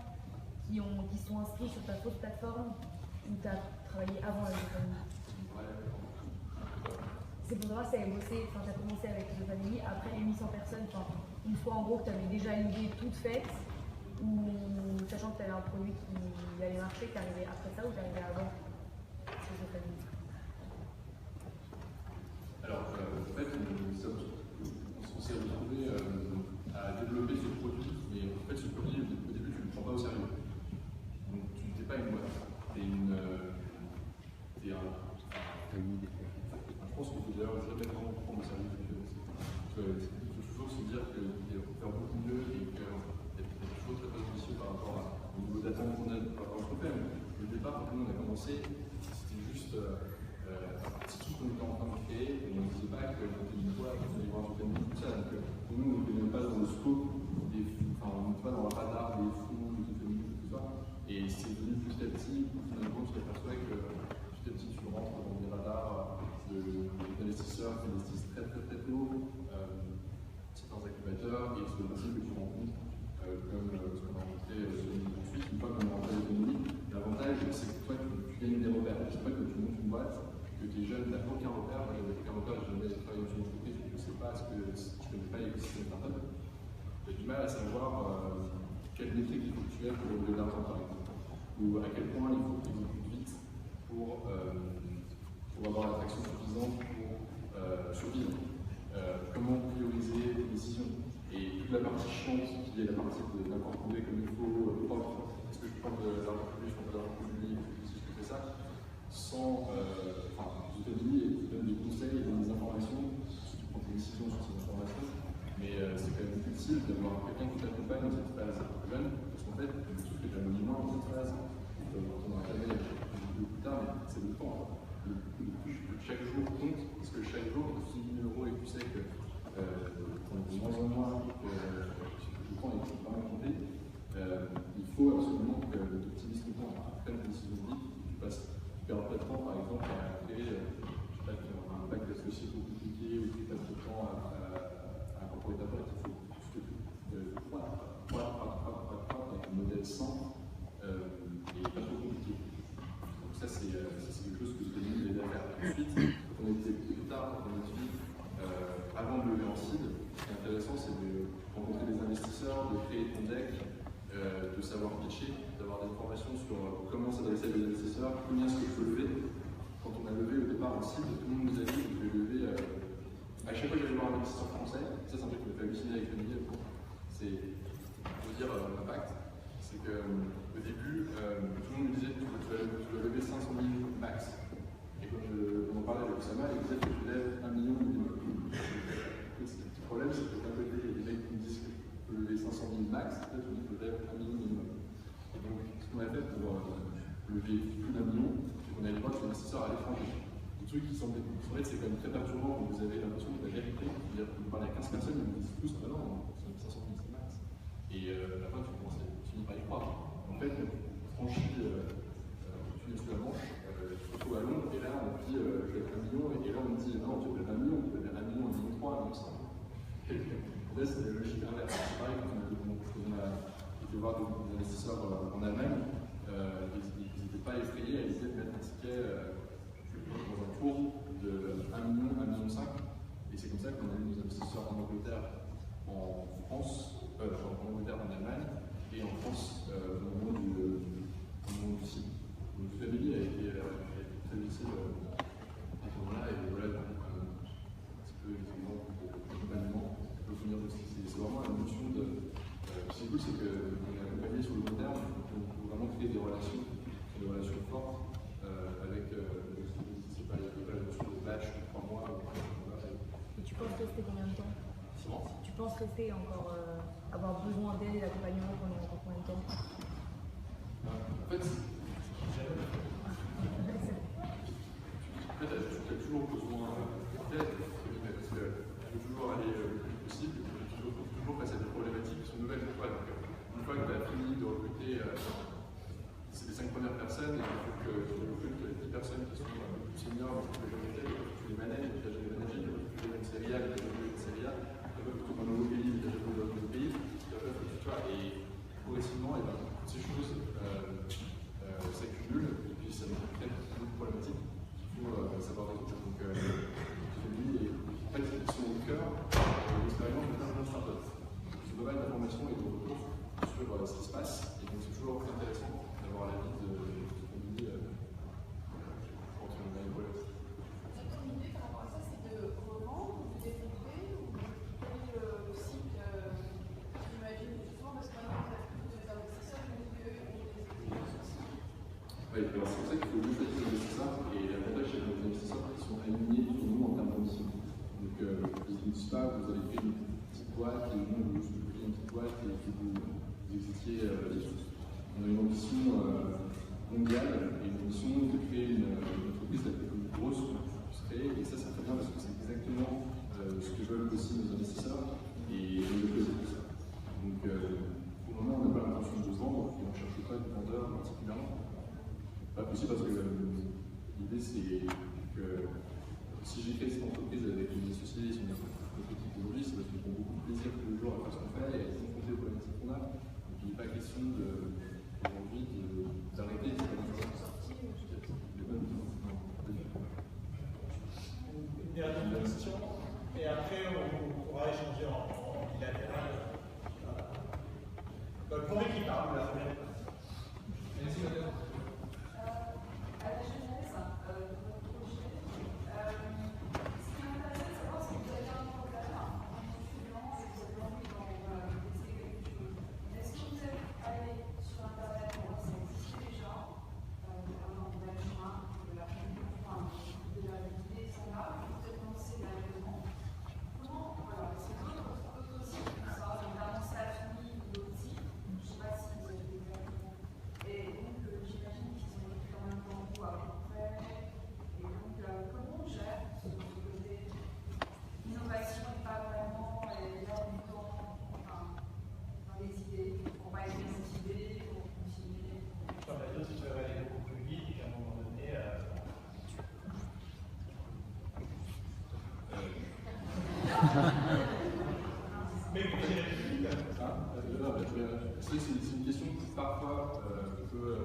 Speaker 10: qui sont inscrits sur ta fausse plateforme, ou tu as travaillé avant avec The Family? C'est pour savoir si tu as commencé avec The Family après les 800 personnes, une fois en gros que tu avais déjà l'idée toute faite, ou sachant que tu avais un produit qui allait marcher, tu arrivais après ça ou tu arrivais avant chez The Family?
Speaker 11: Alors, en fait, on s'est retrouvé à développer ce produit, mais en fait, ce produit, au début, tu ne le prends pas au sérieux. Donc, tu n'es pas une boîte, tu es je pense qu'il faut d'ailleurs jamais vraiment prendre au sérieux ce que tu fais. Il faut toujours se dire qu'il faut faire beaucoup mieux et qu'il y a toujours très peu ambitieux par rapport au niveau d'attente qu'on a par rapport à ce qu'on fait. Au départ, quand nous on a commencé, c'était juste un petit truc qu'on était en train de créer et on ne disait pas que c'était une fois qu'on allait voir du famille, tout ça. Donc pour nous, on n'était même pas dans le scope des fonds, on n'était pas dans le radar des fonds, des familles, tout ça. Et c'est venu petit à petit, finalement, tu t'aperçois que petit à petit, tu rentres dans des radars d'investisseurs qui investissent très tôt, certains incubateurs, et c'est le principe que tu rencontres, comme ce qu'on a rencontré ensuite, une fois qu'on est rentré à l'économie. L'avantage, c'est que toi, tu gagnes des repères. Je sais pas que tu montes une boîte, que tu es jeune, tu n'as aucun repère. Moi, j'avais aucun repère, j'ai jamais travaillé dans une entreprise, je ne sais pas je ne connais pas l'écosystème startup. J'ai du mal à savoir quelle métrique il faut que tu aies pour lever de l'argent, par exemple, ou à quel point il faut que tu exécutes vite pour avoir l'attraction suffisante pour survivre. Comment prioriser les décisions. Et toute la partie chiante, qui est la partie d'incorporer comme il faut, propre, est-ce que je prends de l'argent public, je prends de l'argent public, si je fais ça, sans. Je te donne des conseils et des informations, si tu prends des décisions sur ces informations, mais c'est quand même utile d'avoir quelqu'un qui t'accompagne dans cette phase jeune, parce qu'en fait, le truc que tu as mis moins dans cette phase, on en a jamais plus tard, mais c'est le temps. Chaque jour compte, parce que chaque jour, tu fais 10 000 € et tu sais que de moins en moins, que le temps est vraiment compté, il faut absolument que tu optimises ton temps, tu prennes des décisions vite, tu perds pas de temps, par exemple, à créer un bac d'associés trop compliqué, ou tu passes le temps à incorporer ta boîte. Il faut avec un modèle simple et pas trop compliqué. Donc ça, c'est quelque chose que je t'ai mis les affaires. Ensuite, quand on était plus tard, quand on étudie, avant de lever en seed, ce qui est intéressant, c'est de rencontrer des investisseurs, de créer ton deck, de savoir pitcher, d'avoir des informations sur comment s'adresser à des investisseurs, combien est-ce que je peux lever. Quand on a levé au départ en seed, tout le monde nous a dit que je vais lever. À chaque fois que j'allais voir un investisseur français, ça c'est un truc qui m'a fait halluciner avec le milieu, c'est de dire l'impact. C'est qu'au début, tout le monde me disait que tu dois lever 500 000 max. Et quand on en parlait avec Oussama, il disait que tu lèves 1 million minimum. Le petit problème, c'est que d'un côté, il y a des mecs qui me disent que tu peux lever 500 000 max, et toi tu dis que tu lèves 1 million minimum. Et donc, ce qu'on a fait pour lever plus d'1 million, c'est qu'on a allé voir des investisseurs à l'étranger. Des trucs qui semblent c'est quand même très perturbant quand vous avez l'impression que vous avez vérité. C'est-à-dire que vous parlez à 15 personnes, ils vous disent tous, ah non, c'est 500 000 c'est max. Et à la fin, tu finis par y croire. En fait, on franchit la Manche, tu te retrouves à Londres, et là on dit je vais être 1 million, et là on me dit non, tu veux être 1 million, tu veux être 1 million, 1 million 3, 1 million 5. Et l'idée, c'est la logique inverse. C'est pareil, quand on a été voir des investisseurs en Allemagne, ils n'étaient pas effrayés à l'idée de mettre un ticket dans un cours de 1 million, 1,5 million. Et c'est comme ça qu'on a eu nos investisseurs en Angleterre, en France, en Angleterre, en Allemagne, et en France, au moment du site. Donc, Family a été très utile à ce moment-là, et voilà, un petit peu les exemples d'accompagnement pour venir de c'est vraiment la notion de. Ce qui est cool, c'est qu'on est accompagné sur le long terme, on peut vraiment créer des relations fortes avec. C'est pas la notion de batch de 3 mois.
Speaker 10: Et tu penses rester combien de temps? Tu penses rester encore, avoir besoin d'aide et d'accompagnement pendant encore combien de temps?
Speaker 11: En fait, tu as toujours besoin d'aide, parce que tu veux toujours aller le plus possible, tu veux toujours face à des problématiques qui sont nouvelles pour toi. Donc, une fois que tu as fini de recruter les 5 premières personnes, il faut que tu recrutes 10 personnes qui sont un peu plus seniors, tu les manèges, tu les managé, tu les série A, tu les série A, tu peux plutôt dans un nouveau pays, tu as déjà dans un nouveau pays, et progressivement, toutes ces choses s'accumulent, et puis ça nous crée beaucoup de problématiques qu'il faut savoir résoudre. Donc, Family, en fait, ils sont au cœur de l'expérience de plein de startups. C'est pas mal d'informations et de retours sur ce qui se passe, et donc c'est toujours intéressant d'avoir l'avis de Family quand on a une problématique.
Speaker 13: Ton idée par rapport à ça, c'est de revendre, ou de développer, ou quel est le cycle, j'imagine, justement, parce que maintenant, vous êtes investisseurs, mais que
Speaker 11: oui, alors c'est pour ça qu'il faut mieux choisir les investisseurs, et l'avantage c'est que les investisseurs qui sont alignés sur nous en termes d'ambition. Donc ils ne disent pas que vous avez créé une petite boîte et non, vous avez créé une petite boîte et que vous exécutiez on a une ambition mondiale et une ambition de créer une entreprise la plus grosse qu'on puisse créer, et ça c'est très bien parce que c'est exactement ce que veulent aussi nos investisseurs et on le fait pour ça. Donc pour le moment on n'a pas l'intention de se vendre et on ne cherche pas de vendeur particulièrement. Pas possible parce que l'idée c'est que si j'ai créé cette entreprise avec mes associés et son équipe aujourd'hui, c'est parce qu'ils font beaucoup de plaisir tous les jours à faire ce qu'on fait et à se confronter aux problématiques qu'on a. Donc il n'est pas question aujourd'hui d'arrêter de faire des sorties.
Speaker 12: Une dernière question, et après on pourra échanger en bilatéral. Le premier qui parle, la première partie. Merci madame.
Speaker 13: À la genèse de votre projet, ce qui m'intéresse de savoir, c'est que vous avez un problème en étudiant et vous avez envie de tester quelque chose. Est-ce que vous êtes allé sur Internet pour voir si ça existait déjà, par exemple dans le chemin, de la l'idée, ça va, vous êtes lancé directement. Comment, voilà, c'est d'autres sites comme ça, notamment Safni ou d'autres sites, je ne sais pas si vous avez exactement. Et donc, j'imagine qu'ils ont été quand même pour vous à peu près. Et donc, comment on gère ce côté innovation et pas vraiment, et là, on temps, enfin, dans les idées, pour pas être motivé, pour continuer.
Speaker 12: Ça veut dire que tu peux aller beaucoup plus vite et qu'à un moment donné. Mais vous direz plus vite.
Speaker 11: C'est une question qui parfois peut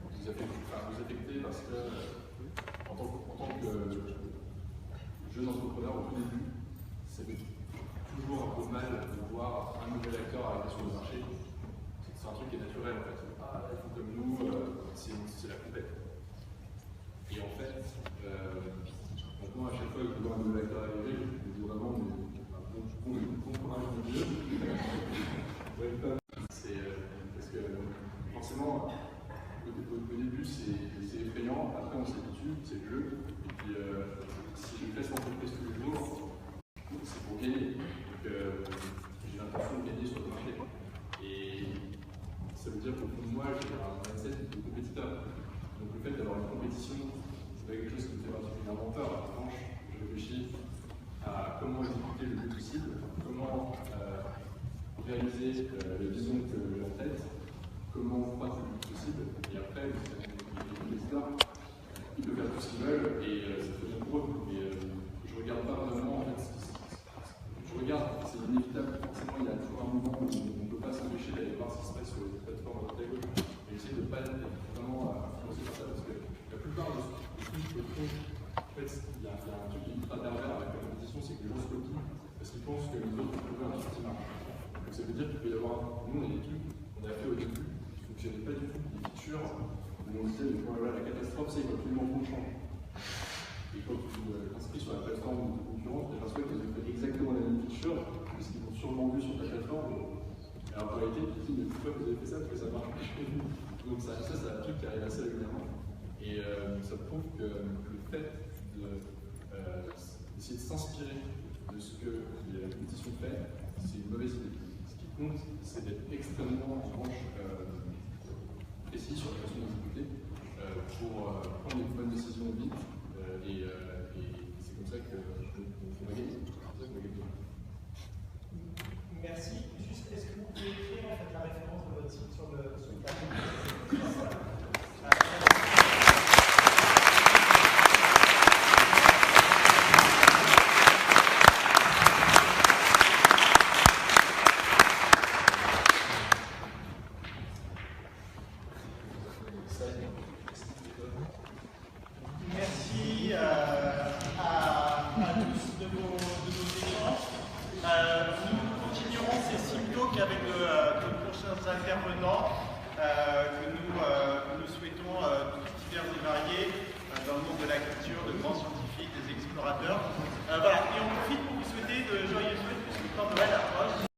Speaker 11: vous affecter parce que en tant que jeune entrepreneur au tout début, c'est toujours un peu mal de voir un nouvel acteur arriver sur le marché. C'est un truc qui est naturel en fait. Ah, comme nous, c'est la compète. Et en fait, moi à chaque fois que je vois un nouvel acteur arriver, je me dis vraiment bon courage mon Dieu. C'est parce que forcément, au début c'est effrayant, après on s'habitue, c'est le jeu. Et puis si je fais cette entreprise tous les jours, c'est pour gagner. Donc j'ai l'intention de gagner sur le marché. Et ça veut dire qu'au fond de moi, j'ai un mindset de compétiteur. Donc le fait d'avoir une compétition, c'est pas quelque chose qui me fait particulièrement peur. En revanche, je réfléchis à comment exécuter le plus possible, comment réaliser la vision que j'ai en tête, comment croître le plus possible, et après, les compétiteurs, ils peuvent faire tout ce qu'ils veulent, et c'est très bien pour eux. Et je regarde pas vraiment, en fait, je regarde, c'est sur les plateformes de gauche, et essayer de ne pas être vraiment influencé par ça, parce que la plupart des trucs que font, en fait, il y a un truc qui est ultra pervers avec la compétition, c'est que les gens se copient, parce qu'ils pensent que les autres peuvent un truc qui marche. Donc ça veut dire qu'il peut y avoir, nous on a des trucs qu'on a fait au début, qui ne fonctionnaient pas du tout, des features, où on se disait, mais voilà, la catastrophe, c'est qu'il faut absolument qu'on change. Et quand tu t'inscris sur la plateforme de concurrence, tu t'aperçois qu'ils ont fait exactement la même feature, parce qu'ils ont sûrement vu sur ta plateforme. Alors en réalité, tu te dis, mais pourquoi vous avez fait ça? Parce que ça marche pas chez nous. Donc ça c'est un truc qui arrive assez régulièrement. Et ça prouve que le fait d'essayer de s'inspirer de ce que la compétition fait, c'est une mauvaise idée. Ce qui compte, c'est d'être extrêmement en revanche précis sur la façon d'exécuter pour prendre les bonnes décisions vite. Et c'est comme ça qu'on va gagner.
Speaker 12: Merci. Juste, est-ce que vous pouvez écrire en fait, la référence de votre site sur le tableau? Merci à tous de vos échanges. Nous continuerons ces sim talks avec de prochains intervenants.